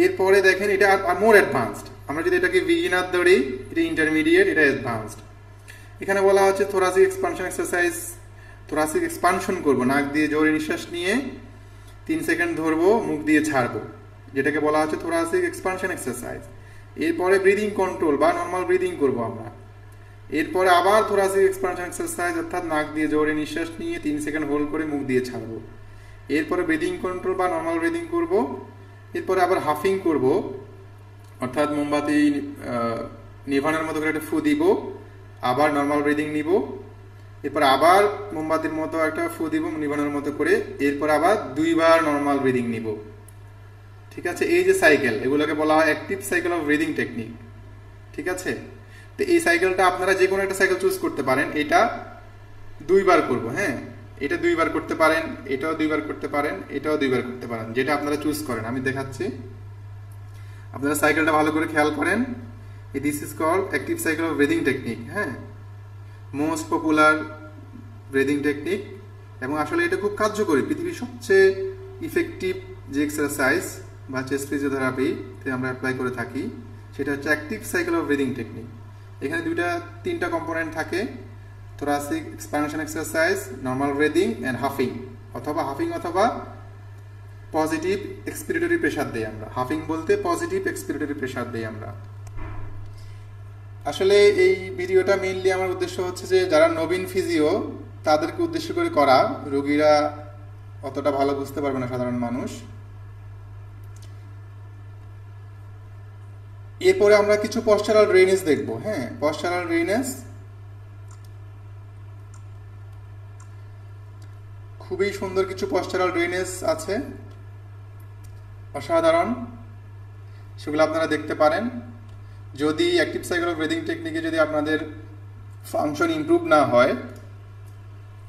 S1: এরপরে দেখেন এটা আর মোর অ্যাডভান্সড। আমরা যদি এটাকে বিগিনার ধরি, এটা ইন্টারমিডিয়েট, এটা অ্যাডভান্সড। এখানে বলা হচ্ছে thoracic expansion exercise, thoracic expansion করবো, নাক দিয়ে জোরে নিঃশ্বাস নিয়ে 3 সেকেন্ড ধরবো, মুখ দিয়ে ছাড়বো, যেটাকে বলা হচ্ছে থোরাসিক এক্সপানশন এক্সারসাইজ। এরপরে ব্রিদিং কন্ট্রোল বা নর্মাল ব্রিদিং করব আমরা। এরপরে আবার থোরাসিক এক্সপানশন এক্সারসাইজ, অর্থাৎ নাক দিয়ে জোরে নিঃশ্বাস নিয়ে 3 সেকেন্ড হোল্ড করে মুখ দিয়ে ছাড়বো। এরপরে ব্রিদিং কন্ট্রোল বা নর্মাল ব্রিদিং করব। এরপরে আবার হাফিং করব, অর্থাৎ মোমবাতি নিভানোর মতো করে একটা ফু দিব, আবার নর্মাল ব্রিদিং নিব, এরপর আবার মোমবাতির মতো একটা ফু দিব নিভানোর মতো করে, এরপর আবার 2 বার নর্মাল ব্রিদিং নিব। ঠিক আছে, এই যে সাইকেল, এগুলোকে বলা হয় active cycle of breathing technique. ঠিক আছে, তো এই সাইকেলটা আপনারা যে কোনো একটা সাইকেল চুজ করতে পারেন। এটা 2 বার করব, হ্যাঁ, এটা 2 বার করতে পারেন, এটাও 2 বার করতে পারেন, এটাও 2 বার করতে পারেন, যেটা আপনারা চুজ করেন। আমি দেখাচ্ছি, আপনারা সাইকেলটা ভালো করে খেয়াল করেন। This is called active cycle of breathing technique. হ্যাঁ, মোস্ট পপুলার ব্রিদিং টেকনিক, এবং আসলে এটা খুব কার্যকরী। পৃথিবীর সবচেয়ে ইফেক্টিভ যে এক্সারসাইজ বা চেস্ট ফিজিওথেরাপিতে আমরা অ্যাপ্লাই করে থাকি, সেটা হচ্ছে active cycle of breathing technique. এখানে 2-3টা কম্পোনেন্ট থাকে, thoracic expansion exercise, normal breathing and huffing অথবা পজিটিভ এক্সপিরেটরি প্রেসার দেই আমরা। হাফিং বলতে পজিটিভ এক্সপিরেটরি প্রেসার দেই আমরা। আসলে এই ভিডিওটা মেইনলি আমার উদ্দেশ্য হচ্ছে যে যারা নবীন ফিজিও তাদেরকে উদ্দেশ্য করে করা, রোগীরা অতটা ভালো বুঝতে পারবে না সাধারণ মানুষ। এরপরে আমরা কিছু পশ্চারাল ড্রেনেজ দেখব। হ্যাঁ, পশ্চারাল ড্রেনেজ খুবই সুন্দর কিছু পশ্চারাল ড্রেনেজ আছে, অসাধারণ, সেগুলো আপনারা দেখতে পারেন। যদি অ্যাক্টিভ সাইকেল অফ ব্রিদিং টেকনিকে যদি আপনাদের ফাংশন ইমপ্রুভ না হয়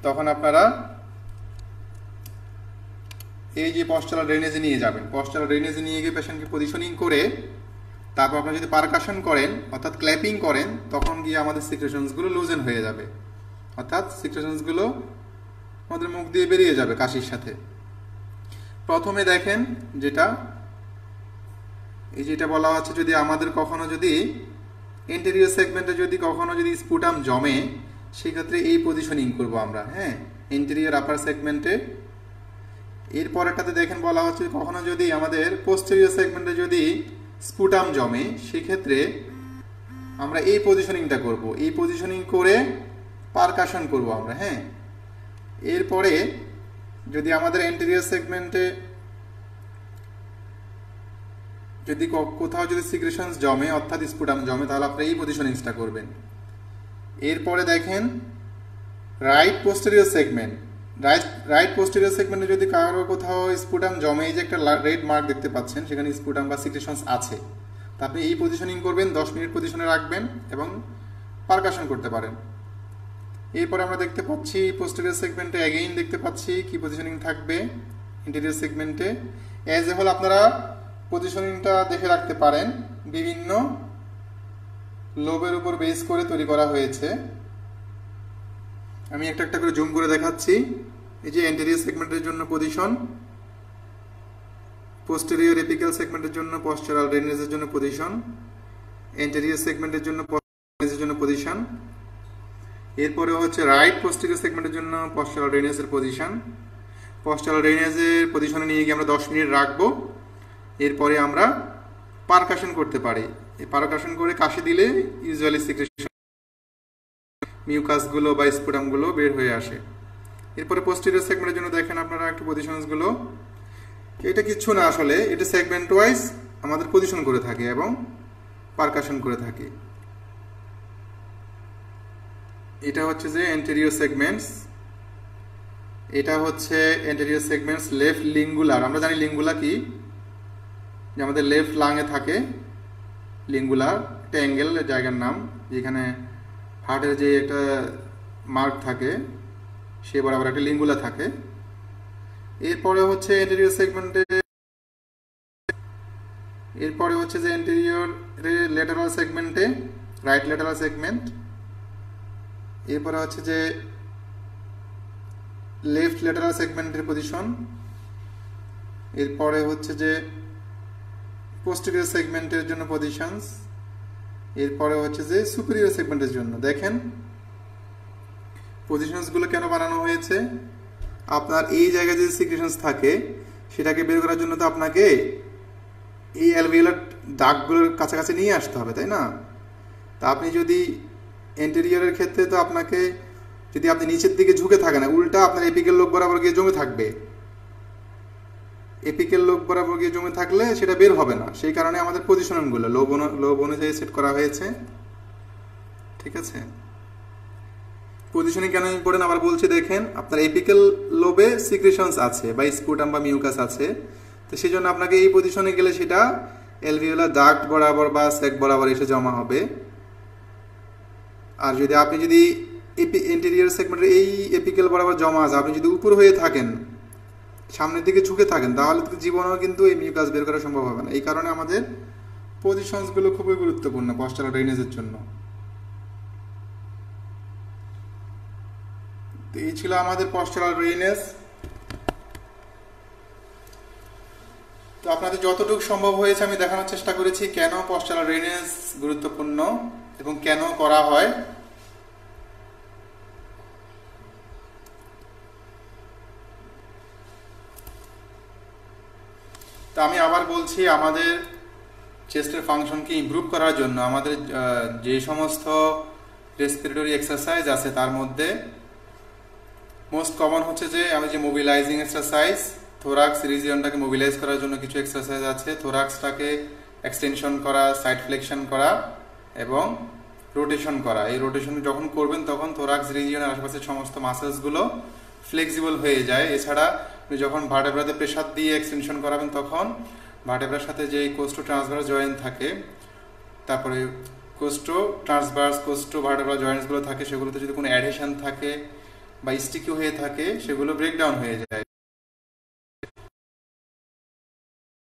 S1: তখন আপনারা এই যে পশ্চারাল ড্রেনেজে নিয়ে যাবেন। পশ্চারাল ড্রেনেজে নিয়ে গিয়ে পেশেন্টকে পজিশনিং করে তারপর আপনারা যদি পারকাশন করেন অর্থাৎ ক্ল্যাপিং করেন তখন গিয়ে আমাদের সিক্রেশনসগুলো লুজেন হয়ে যাবে, অর্থাৎ সিক্রেশনসগুলো আমাদের মুখ দিয়ে বেরিয়ে যাবে কাশির সাথে। প্রথমে দেখেন যেটা বলা হচ্ছে, যদি আমাদের কখনো যদি ইন্টেরিয়র সেগমেন্টে যদি কখনো যদি স্পুটাম জমে সেক্ষেত্রে এই পজিশনিং করব আমরা। হ্যাঁ, ইন্টেরিয়র আপার সেগমেন্টে। এরপরেরটাতে দেখেন বলা হচ্ছে কখনো যদি আমাদের পোস্টেরিয়র সেগমেন্টে যদি স্পুটাম জমে সেক্ষেত্রে আমরা এই পজিশনিংটা করব। এই পজিশনিং করে পারকাশন করব আমরা। হ্যাঁ, এরপরে যদি আমাদের এন্টেরিয়র সেগমেন্টে যদি কোথাও যদি সিক্রেশনস জমে অর্থাৎ স্পুটাম জমে তাহলে আপনারা এই পজিশনিংসটা করবেন। এরপরে দেখেন right posterior segment. Right posterior সেগমেন্টে যদি কারো কোথাও স্পুটাম জমে, এই যে একটা রেড মার্ক দেখতে পাচ্ছেন সেখানে স্পুটাম বা সিক্রেশনস আছে, তা আপনি এই পজিশনিং করবেন, 10 মিনিট পজিশনে রাখবেন এবং পারকাশন করতে পারেন। এরপরে আমরা দেখতে পাচ্ছি পোস্টেরিয়র সেগমেন্টে অ্যাগেইন দেখতে পাচ্ছি কি পজিশনিং থাকবে ইন্টেরিয়র সেগমেন্টে। অ্যাজ এ হোল আপনারা পজিশনিংটা দেখে রাখতে পারেন, বিভিন্ন লোবের উপর বেস করে তৈরি করা হয়েছে। আমি একটা একটা করে জুম করে দেখাচ্ছি। এই যে এন্টেরিয়র সেগমেন্টের জন্য পজিশন, পোস্টেরিয়র এপিক্যাল সেগমেন্টের জন্য পশ্চারাল ড্রেনেজের জন্য পজিশন, এন্টেরিয়র সেগমেন্টের জন্য ড্রেনেজের জন্য পজিশন। এরপরে হচ্ছে রাইট পোস্টেরিয়র সেগমেন্টের জন্য পশ্চারাল ড্রেনেজের পজিশন। পশ্চারাল ড্রেনেজের পজিশনে নিয়ে গিয়ে আমরা 10 মিনিট রাখবো। এরপরে আমরা পারকাশন করতে পারি। এই পারকাশন করে কাশি দিলে ইউজুয়ালি সিক্রেশন মিউকাসগুলো বা স্পুটামগুলো বের হয়ে আসে। এরপরে পোস্টেরিয়র সেগমেন্টের জন্য দেখেন আপনারা একটু পজিশনসগুলো, এটা কিচ্ছু না আসলে, এটা সেগমেন্ট ওয়াইজ আমাদের পজিশন করে থাকে এবং পারকাশন করে থাকে। এটা হচ্ছে যে এন্টেরিয়র সেগমেন্টস, এটা হচ্ছে এন্টেরিয়র সেগমেন্টস লেফট লিঙ্গুলার। আমরা জানি লিঙ্গুলা কি, যে আমাদের লেফট লাংয়ে থাকে লিঙ্গুলার, একটা অ্যাঙ্গেল জায়গার নাম যেখানে হার্টের যে একটা মার্ক থাকে সে বরাবর একটা লিঙ্গুলা থাকে। এরপরে হচ্ছে এন্টেরিয়র সেগমেন্টে, এরপরে হচ্ছে যে এন্টেরিয়র ল্যাটারাল সেগমেন্টে রাইট ল্যাটারাল সেগমেন্ট। এরপরে হচ্ছে যে লেফট ল্যাটারাল সেগমেন্টের পজিশন। এরপরে হচ্ছে যে পোস্টেরিয়র সেগমেন্টের জন্য পজিশনস। এরপরে হচ্ছে যে সুপিরিয়র সেগমেন্টের জন্য। দেখেন পজিশনসগুলো কেন বানানো হয়েছে, আপনার এই জায়গায় যে সিক্রেশনস থাকে সেটাকে বের করার জন্য তো আপনাকে এই অ্যালভিওলার দাগগুলোর কাছাকাছি নিয়ে আসতে হবে, তাই না? তা আপনি যদি এন্টেরিয়রের ক্ষেত্রে তো আপনাকে যদি আপনি নিচের দিকে ঝুঁকে থাকে না, উল্টা আপনার এপিক্যাল লোব বরাবর গিয়ে জমে থাকবে। এপিক্যাল লোব বরাবর গিয়ে জমে থাকলে সেটা বের হবে না। সেই কারণে আমাদের পজিশনগুলো লোব অনুযায়ী সেট করা হয়েছে। ঠিক আছে, পজিশনিং কেন ইম্পর্টেন্ট আবার বলছি, দেখেন আপনার এপিক্যাল লোবে সিক্রেশনস আছে বা স্পুটাম বা মিউকাস আছে, তো সেই জন্য আপনাকে এই পজিশনে গেলে সেটা অ্যালভিওলার ডাক্ট বরাবর বা স্যাক বরাবর এসে জমা হবে। আর যদি আপনি যদি এন্টেরিয়র সেগমেন্টের এই এপিক্যাল বরাবর জমা আছে, আপনি যদি উপর হয়ে থাকেন, সামনের দিকে ঝুঁকে থাকেন, তাহলে তো জীবনেও কিন্তু এই মিউকাস বের করা সম্ভব হবে না। এই কারণে আমাদের পজিশনসগুলো খুবই গুরুত্বপূর্ণ পশ্চারাল ড্রেনেজের জন্য। তো এই ছিল আমাদের পশ্চারাল ড্রেনেজ। তো আপনাদের যতটুকু সম্ভব হয়েছে আমি দেখানোর চেষ্টা করেছি কেন পশ্চারাল ড্রেনেজ গুরুত্বপূর্ণ এবং কেন করা হয়। তো আমি আবার বলছি, আমাদের চেস্টের ফাংশনকে ইমপ্রুভ করার জন্য আমাদের যে সমস্ত রেসপিরেটরি এক্সারসাইজ আছে তার মধ্যে মোস্ট কমন হচ্ছে যে আমি যে মোবিলাইজিং এক্সারসাইজ, থোরাক্স রিজিয়নটাকে মোবিলাইজ করার জন্য কিছু এক্সারসাইজ আছে, থোরাক্সটাকে এক্সটেনশন করা, সাইড ফ্লেকশন করা এবং রোটেশন করা। এই রোটেশন যখন করবেন তখন থোরাক্স রিজিয়নের আশেপাশের সমস্ত মাসেলসগুলো ফ্লেক্সিবল হয়ে যায়। এছাড়া যখন ভার্টেব্রাতে প্রেসার দিয়ে এক্সটেনশন করাবেন তখন ভার্টেব্রার সাথে যে কোস্টো ট্রান্সভার্স জয়েন্ট থাকে, তারপরে কোস্টো ট্রান্সভার্স, কোস্টো ভার্টেব্রা জয়েন্টসগুলো থাকে, সেগুলোতে যদি কোনো অ্যাডহেশন থাকে বা স্টিকি হয়ে থাকে সেগুলো ব্রেকডাউন হয়ে যায়।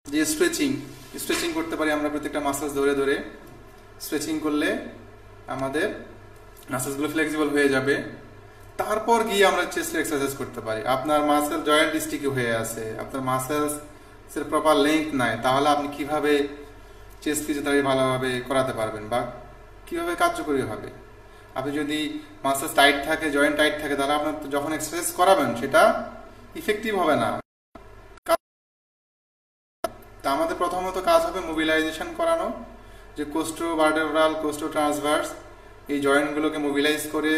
S1: যে স্ট্রেচিং করতে পারি আমরা প্রত্যেকটা মাসেলস ধরে ধরে, স্ট্রেচিং করলে আমাদের মাসেলসগুলো ফ্লেক্সিবল হয়ে যাবে। তারপর গিয়ে আমরা চেস্ট এক্সারসাইজ করতে পারি। আপনার মাসেল জয়েন্ট স্টিকি হয়ে আছে, আপনার মাসেলসের প্রপার লেংথ নাই, তাহলে আপনি কিভাবে চেস্ট ফিজিওথেরাপি ভালোভাবে করাতে পারবেন বা কিভাবে কার্যকরী হবে? আপনি যদি মাসেলস টাইট থাকে, জয়েন্ট টাইট থাকে, তাহলে আপনার যখন এক্সারসাইজ করাবেন সেটা ইফেক্টিভ হবে না। তা আমাদের প্রথমত কাজ হবে মোবিলাইজেশন করানো, যে কোস্টো ভার্টেব্রাল, কোস্টো ট্রান্সভার্স এই জয়েন্টগুলোকে মোবিলাইজ করে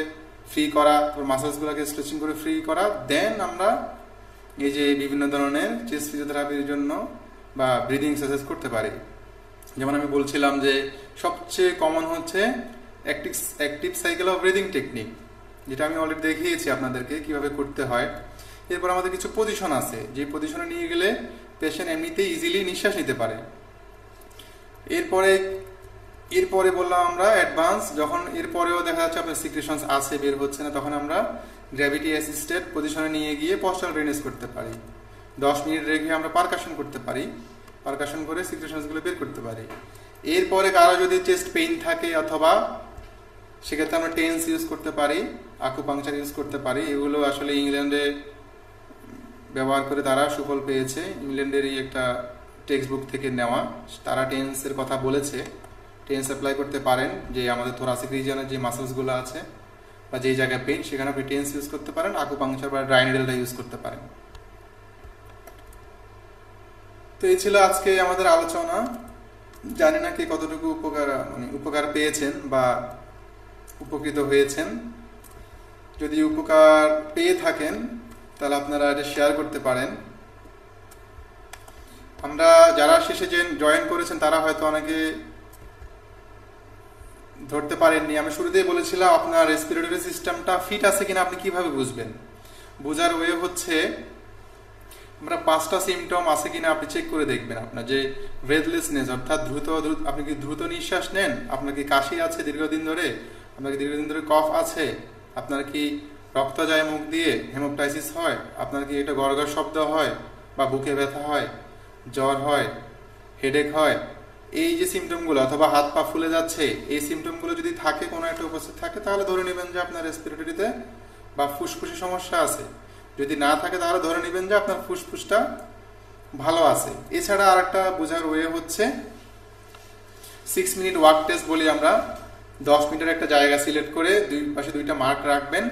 S1: ফ্রি করা, মাসেলসগুলোকে স্ট্রেচিং করে ফ্রি করা। দেন আমরা এই যে বিভিন্ন ধরনের চেস্ট ফিজিওথেরাপির জন্য বা ব্রিদিং এক্সারসাইজ করতে পারি। যেমন আমি বলছিলাম যে সবচেয়ে কমন হচ্ছে active cycle of breathing technique, যেটা আমি অলরেডি দেখিয়েছি আপনাদেরকে কিভাবে করতে হয়। এরপর আমাদের কিছু পজিশন আছে, যে পজিশনে নিয়ে গেলে পেশেন্ট এমনিতেই ইজিলি নিঃশ্বাস নিতে পারে। এরপরে বললাম আমরা অ্যাডভান্স, যখন এরপরেও দেখা যাচ্ছে আপনার সিক্রেশনস আছে, বের হচ্ছে না, তখন আমরা গ্র্যাভিটি অ্যাসিস্টেড পজিশনে নিয়ে গিয়ে পস্টারাল ড্রেনেজ করতে পারি। 10 মিনিট রেখে আমরা পারকাশন করতে পারি, পারকাশন করে সিক্রেশনসগুলো বের করতে পারি। এরপরে কারো যদি চেস্ট পেইন থাকে অথবা সেক্ষেত্রে আমরা টেন্স ইউজ করতে পারি, আকুপাংচার ইউজ করতে পারি। এগুলো আসলে ইংল্যান্ডে ব্যবহার করে তারা সুফল পেয়েছে, ইংল্যান্ডেরই একটা টেক্সট বুক থেকে নেওয়া। তারা টেন্সের কথা বলেছে, টেন্স অ্যাপ্লাই করতে পারেন, যে আমাদের থোরাসিক রিজিয়নের যে মাসেলসগুলো আছে বা যেই জায়গায় পেইন সেখানে আপনি টেন্স ইউজ করতে পারেন, আকুপাংচার বা ড্রাই নিডলটা ইউজ করতে পারেন। তো এই ছিল আজকে আমাদের আলোচনা। জানি না কে কতটুকু উপকার পেয়েছেন বা উপকৃত হয়েছেন। যদি উপকার পেয়ে থাকেন তাহলে আপনারা এটা শেয়ার করতে পারেন। আমরা যারা শেষে জয়েন করেছেন তারা হয়তো অনেকে ধরতে পারেননি। আমি শুরুতেই বলেছিলাম আপনার রেসপিরেটরি সিস্টেমটা ফিট আছে কিনা আপনি কিভাবে বুঝবেন। বোঝার ওয়ে হচ্ছে আমরা 5টা সিমটম আছে কিনা আপনি চেক করে দেখবেন। আপনার যে ব্রেথলেসনেস, অর্থাৎ আপনি কি দ্রুত নিঃশ্বাস নেন, আপনার কি কাশি আছে দীর্ঘদিন ধরে, আপনার কি দীর্ঘদিন ধরে কফ আছে, আপনার কি রক্ত যায় মুখ দিয়ে, হেমোপ্টাইসিস হয়, আপনার কি এটা গড়গড় শব্দ হয় বা বুকে ব্যথা হয়, জ্বর হয়, হেডেক হয়, এই যে সিমটমগুলো, অথবা হাত পা ফুলে যাচ্ছে, এই সিমটমগুলো যদি থাকে, কোনো একটা উপস্থিত থাকে, তাহলে ধরে নেবেন যে আপনার রেসপিরেটরিতে বা ফুসফুসে সমস্যা আছে। যদি না থাকে তাহলে ধরে নেবেন যে আপনার ফুসফুসটা ভালো আছে। এছাড়া আর একটা বোঝার ওয়ে হচ্ছে 6 মিনিট ওয়াক টেস্ট বলি আমরা। 10 মিনিটের একটা জায়গা সিলেক্ট করে দুই পাশে 2টা মার্ক রাখবেন।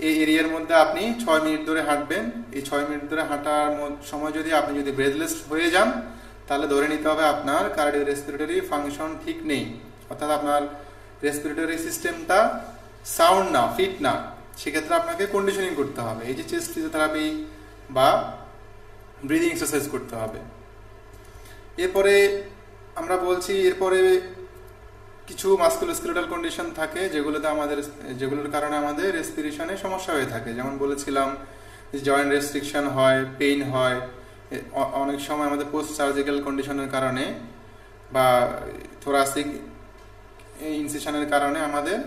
S1: এই এরিয়ার মধ্যে আপনি 6 মিনিট ধরে হাঁটবেন। এই 6 মিনিট ধরে হাঁটার সময় যদি আপনি ব্রেথলেস হয়ে যান, তাহলে ধরে নিতে হবে আপনার কার্ডিও রেসপিরেটরি ফাংশন ঠিক নেই, অর্থাৎ আপনার রেসপিরেটরি সিস্টেমটা সাউন্ড না, ফিট না। সেক্ষেত্রে আপনাকে কন্ডিশনিং করতে হবে, এই যে চেস্ট ফিজিওথেরাপি বা ব্রিদিং এক্সারসাইজ করতে হবে। এরপরে আমরা বলছি, এরপরে কিছু মাস্কুলোস্কেলেটাল কন্ডিশন থাকে যেগুলোর কারণে আমাদের রেসপিরেশনে সমস্যা হয়ে থাকে। যেমন বলেছিলাম জয়েন্ট রেস্ট্রিকশন হয়, পেইন হয়, অনেক সময় আমাদের পোস্ট সার্জিক্যাল কন্ডিশনের কারণে বা থোরাসিক ইনসিশনের কারণে আমাদের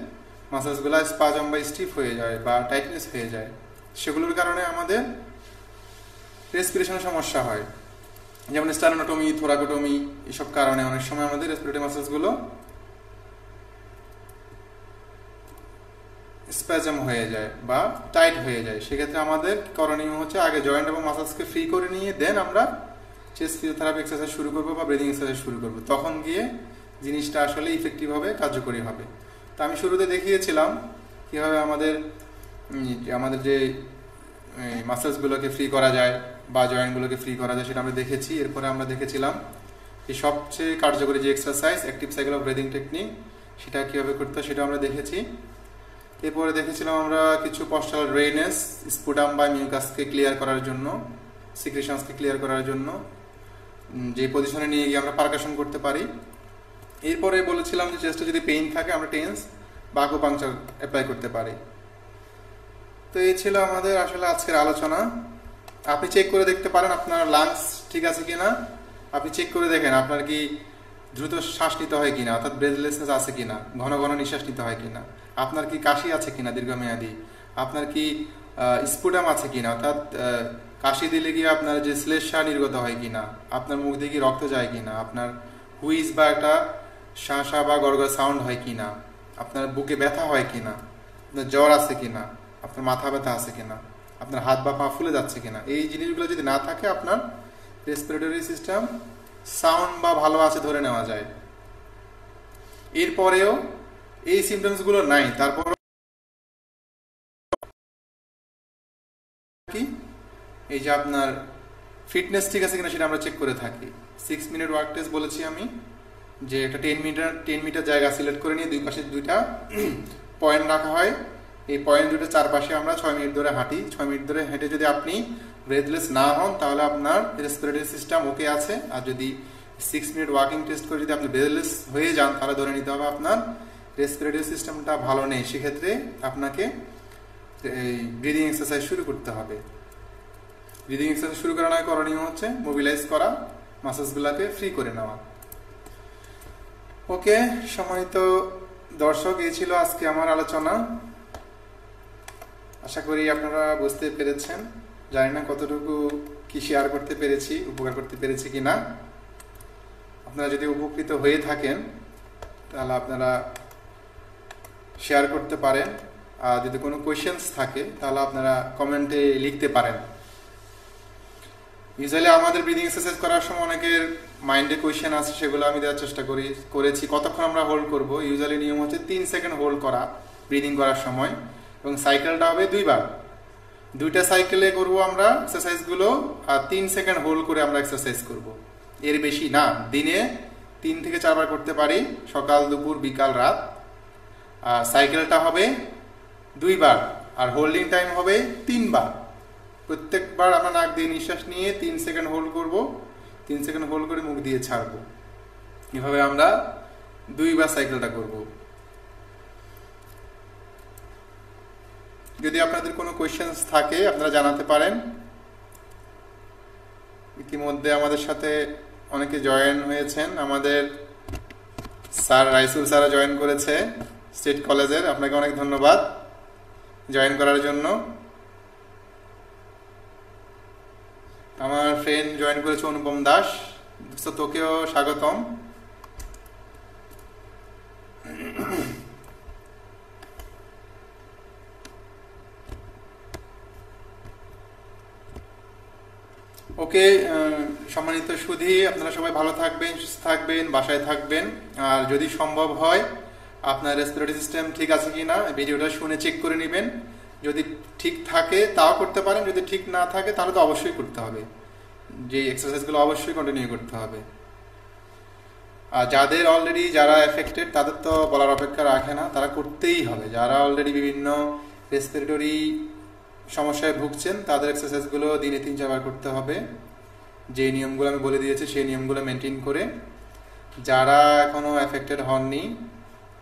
S1: মাসেলসগুলো স্পাজম বা স্টিফ হয়ে যায় বা টাইটনেস হয়ে যায়। সেগুলোর কারণে আমাদের রেসপিরেশনের সমস্যা হয়, যেমন স্টার্নোটমি, থোরাকোটমি, এসব কারণে অনেক সময় আমাদের রেসপিরেটরি মাসেলসগুলো স্প্যাজম হয়ে যায় বা টাইট হয়ে যায়। সেক্ষেত্রে আমাদের করণীয় হচ্ছে আগে জয়েন্ট এবং মাসেলসকে ফ্রি করে নিয়ে দেন আমরা চেস্ট ফিজিওথেরাপি এক্সারসাইজ শুরু করবো বা ব্রিদিং এক্সারসাইজ শুরু করবো। তখন গিয়ে জিনিসটা আসলে ইফেক্টিভ হবে, কার্যকরী হবে। তো আমি শুরুতে দেখিয়েছিলাম কীভাবে আমাদের যে মাসেলসগুলোকে ফ্রি করা যায় বা জয়েন্টগুলোকে ফ্রি করা যায় সেটা আমরা দেখেছি। এরপরে আমরা দেখেছিলাম এই সবচেয়ে কার্যকরী যে exercise active cycle of breathing technique সেটা কীভাবে করতে হয় সেটা আমরা দেখেছি। এরপরে দেখেছিলাম আমরা কিছু পস্টাল ড্রেনেজ, স্পুটাম বা মিউকাসকে ক্লিয়ার করার জন্য, সিক্রেশনসকে ক্লিয়ার করার জন্য যে পজিশনে নিয়ে গিয়ে আমরা পারকাশন করতে পারি। এরপরে বলেছিলাম যে চেস্টে যদি পেইন থাকে আমরা টেন্স বা আকুপাংচার অ্যাপ্লাই করতে পারি। তো এই ছিল আমাদের আসলে আজকের আলোচনা। আপনি চেক করে দেখতে পারেন আপনার লাংস ঠিক আছে কিনা। আপনি চেক করে দেখেন আপনার কি দ্রুত শ্বাস নিতে হয় কিনা, অর্থাৎ ব্রেথলেসনেস আছে কিনা, ঘন ঘন নিঃশ্বাস নিতে হয় কিনা, আপনার কি কাশি আছে কিনা দীর্ঘমেয়াদী, আপনার কি স্পুটাম আছে কিনা, অর্থাৎ কাশি দিলে কি আপনার যে শ্লেষ্মা নির্গত হয় কিনা, আপনার মুখ দিয়ে কি রক্ত যায় কিনা, আপনার হুইজ বা একটা শাঁসা বা গড়গড় সাউন্ড হয় কিনা, আপনার বুকে ব্যথা হয় কিনা, আপনার জ্বর আছে কিনা, আপনার মাথা ব্যথা আছে কিনা, আপনার হাত বা পা ফুলে যাচ্ছে কিনা। এই জিনিসগুলো যদি না থাকে আপনার রেসপিরেটরি সিস্টেম সাউন্ড বা ভালো আছে ধরে নেওয়া যায়। এরপরেও এই সিমটমসগুলো নাই, তারপর কি এই যে আপনার ফিটনেস ঠিক আছে কিনা সেটা আমরা চেক করে থাকি। 6 মিনিট ওয়ার্ক টেস্ট বলেছি আমি, যে একটা 10 মিটার জায়গা সিলেক্ট করে নিয়ে দুই পাশে দুইটা পয়েন্ট রাখা হয়। এই পয়েন্ট দুটো চারপাশে আমরা 6 মিনিট ধরে হাঁটি। 6 মিনিট ধরে হেঁটে যদি আপনি ব্রেথলেস না হন তাহলে আপনার রেসপিরেটরি সিস্টেম ওকে আছে। আর যদি 6 মিনিট ওয়াকিং টেস্ট করে যদি আপনি ব্রেথলেস হয়ে যান তাহলে ধরে নিতে হবে আপনার রেসপিরেটরি সিস্টেমটা ভালো নেই। সেক্ষেত্রে আপনাকে এই ব্রিদিং এক্সারসাইজ শুরু করতে হবে। ব্রিদিং এক্সারসাইজ শুরু করার করণীয় হচ্ছে মোবিলাইজ করা, মাসেলসগুলোকে ফ্রি করে নেওয়া। ওকে সম্মানিত দর্শক, এই ছিল আজকে আমার আলোচনা। আশা করি আপনারা বুঝতে পেরেছেন। জানি না কতটুকু কি শেয়ার করতে পেরেছি, উপকার করতে পেরেছি কিনা। আপনারা যদি উপকৃত হয়ে থাকেন তাহলে আপনারা শেয়ার করতে পারেন। আর যদি কোনো কোয়েশ্চেন্স থাকে তাহলে আপনারা কমেন্টে লিখতে পারেন। ইউজুয়ালি আমাদের ব্রিদিং এক্সারসাইজ করার সময় অনেকের মাইন্ডে কোয়েশ্চেন আছে, সেগুলো আমি দেওয়ার চেষ্টা করেছি। কতক্ষণ আমরা হোল্ড করব? ইউজুয়ালি নিয়ম হচ্ছে 3 সেকেন্ড হোল্ড করা ব্রিদিং করার সময়, এবং সাইকেলটা হবে 2 বার। 2টা সাইকেলে করব আমরা এক্সারসাইজগুলো, আর 3 সেকেন্ড হোল্ড করে আমরা এক্সারসাইজ করব। এর বেশি না, দিনে 3 থেকে 4 বার করতে পারি, সকাল, দুপুর, বিকাল, রাত। আর সাইকেলটা হবে 2 বার, আর হোল্ডিং টাইম হবে 3 বার। প্রত্যেকবার আমরা নাক দিয়ে নিঃশ্বাস নিয়ে 3 সেকেন্ড হোল্ড করব, 3 সেকেন্ড হোল্ড করে মুখ দিয়ে ছাড়বো। এভাবে আমরা 2 বার সাইকেলটা করব। যদি আপনাদের কোনো কোয়েশ্চেন্স থাকে আপনারা জানাতে পারেন। ইতিমধ্যে আমাদের সাথে অনেকে জয়েন হয়েছেন। আমাদের স্যার রাইসুল স্যারা জয়েন করেছে স্টেট কলেজের, আপনাকে অনেক ধন্যবাদ জয়েন করার জন্য। আমার ফ্রেন্ড জয়েন করেছে অনুপম দাস, তোকেও স্বাগতম। ওকে সম্মানিত সুধী, আপনারা সবাই ভালো থাকবেন, সুস্থ থাকবেন, বাসায় থাকবেন। আর যদি সম্ভব হয় আপনার রেসপিরেটরি সিস্টেম ঠিক আছে কি না ভিডিওটা শুনে চেক করে নেবেন। যদি ঠিক থাকে তাও করতে পারেন, যদি ঠিক না থাকে তাহলে তো অবশ্যই করতে হবে, যে এক্সারসাইজগুলো অবশ্যই কন্টিনিউ করতে হবে। আর যাদের অলরেডি যারা এফেক্টেড তাদের তো বলার অপেক্ষা রাখে না, তারা করতেই হবে। যারা অলরেডি বিভিন্ন রেসপিরেটরি সমস্যায় ভুগছেন তাদের এক্সারসাইজগুলো দিনে 3-4 বার করতে হবে। যে নিয়মগুলো আমি বলে দিয়েছি সেই নিয়মগুলো মেনটেন করে। যারা এখনও এফেক্টেড হননি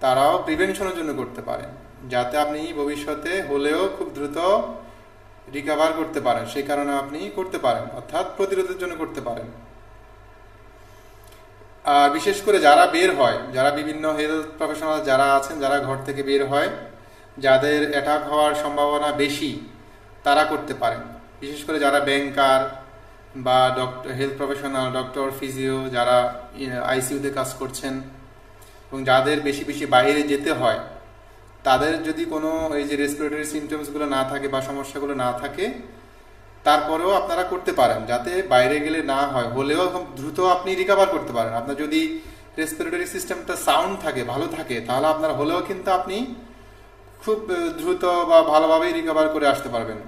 S1: তারাও প্রিভেনশনের জন্য করতে পারেন, যাতে আপনি ভবিষ্যতে হলেও খুব দ্রুত রিকভার করতে পারেন। সেই কারণে আপনি করতে পারেন, অর্থাৎ প্রতিরোধের জন্য করতে পারেন। আর বিশেষ করে যারা বের হয়, যারা বিভিন্ন হেলথ প্রফেশনাল যারা আছেন, যারা ঘর থেকে বের হয়, যাদের অ্যাটাক হওয়ার সম্ভাবনা বেশি, তারা করতে পারেন। বিশেষ করে যারা ব্যাংকার বা doctor, health professional, doctor, physio, যারা আইসিইউতে কাজ করছেন এবং যাদের বেশি বেশি বাইরে যেতে হয়, তাদের যদি কোনো এই যে রেসপিরেটরি সিমটমসগুলো না থাকে বা সমস্যাগুলো না থাকে, তারপরেও আপনারা করতে পারেন, যাতে বাইরে গেলে না হয়, হলেও দ্রুত আপনি রিকভার করতে পারেন। আপনার যদি রেসপিরেটরি সিস্টেমটা সাউন্ড থাকে, ভালো থাকে, তাহলে আপনার হলেও কিন্তু আপনি খুব দ্রুত বা ভালোভাবেই রিকভার করে আসতে পারবেন।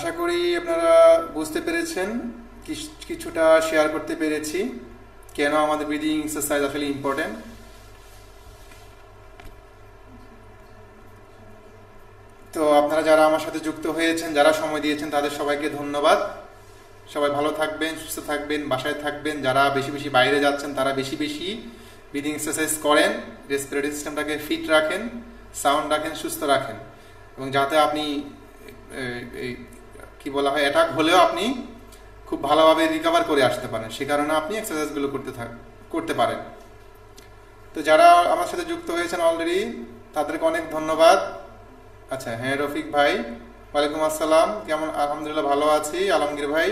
S1: আশা করি আপনারা বুঝতে পেরেছেন, কিছুটা শেয়ার করতে পেরেছি কেন আমাদের ব্রিদিং এক্সারসাইজ আসলে ইম্পর্টেন্ট। তো আপনারা যারা আমার সাথে যুক্ত হয়েছেন, যারা সময় দিয়েছেন, তাদের সবাইকে ধন্যবাদ। সবাই ভালো থাকবেন, সুস্থ থাকবেন, বাসায় থাকবেন। যারা বেশি বেশি বাইরে যাচ্ছেন তারা বেশি বেশি ব্রিদিং এক্সারসাইজ করেন, রেসপিরেটরি সিস্টেমটাকে ফিট রাখেন, সাউন্ড রাখেন, সুস্থ রাখেন, এবং যাতে আপনি কি বলা হয় অ্যাটাক হলেও আপনি খুব ভালোভাবে রিকভার করে আসতে পারেন। সে কারণে আপনি এক্সারসাইজগুলো করতে পারেন। তো যারা আমার সাথে যুক্ত হয়েছেন অলরেডি তাদেরকে অনেক ধন্যবাদ। আচ্ছা, হ্যাঁ রফিক ভাই, ওয়ালাইকুম আসসালাম, কেমন? আলহামদুলিল্লাহ ভালো আছি। আলমগীর ভাই,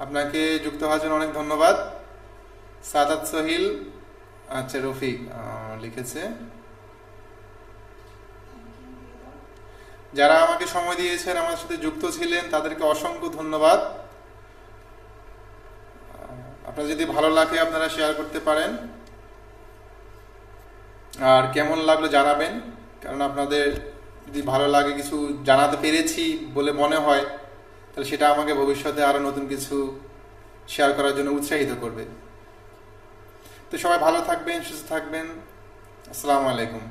S1: আপনাকে যুক্ত হওয়ার জন্য অনেক ধন্যবাদ। সাদাত সহিল, আচ্ছা রফিক লিখেছে। যারা আমাকে সময় দিয়েছেন, আমার সাথে যুক্ত ছিলেন, তাদেরকে অসংখ্য ধন্যবাদ। আপনার যদি ভালো লাগে আপনারা শেয়ার করতে পারেন, আর কেমন লাগলো জানাবেন, কারণ আপনাদের যদি ভালো লাগে, কিছু জানাতে পেরেছি বলে মনে হয়, তাহলে সেটা আমাকে ভবিষ্যতে আরও নতুন কিছু শেয়ার করার জন্য উৎসাহিত করবে। তো সবাই ভালো থাকবেন, সুস্থ থাকবেন। আসসালামু আলাইকুম।